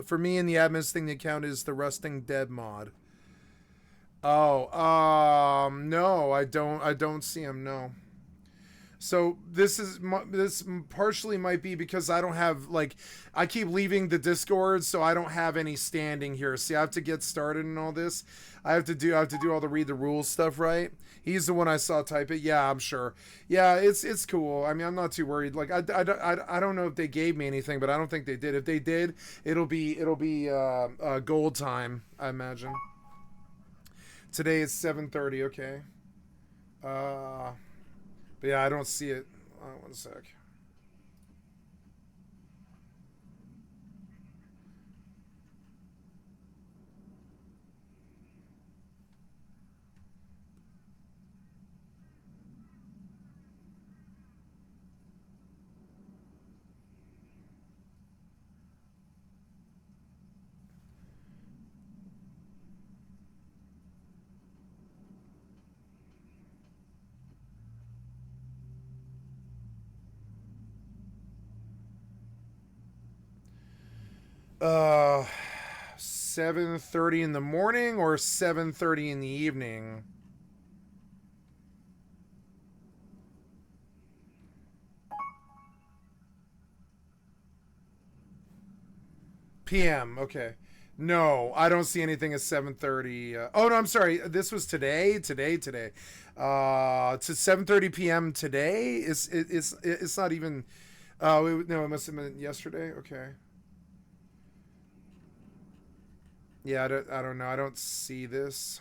for me in the admins thing, the account is the Rusting Dead mod. Oh, no, I don't see him. No. So this partially might be because I don't have, like, I keep leaving the Discord, so I don't have any standing here. See, I have to get started and all this. I have to do all the read the rules stuff, right? He's the one I saw type it. Yeah, I'm sure. Yeah, it's cool. I mean, I'm not too worried. Like, I don't know if they gave me anything, but I don't think they did. If they did, it'll be gold time, I imagine. Today is 7:30. Okay. But yeah, I don't see it. One sec. 7:30 in the morning or 7:30 in the evening? PM. Okay. No, I don't see anything at 7:30. Oh no, I'm sorry. This was today. To 7:30 p.m. today. It's not even. No, it must have been yesterday. Okay. Yeah, I don't know. I don't see this.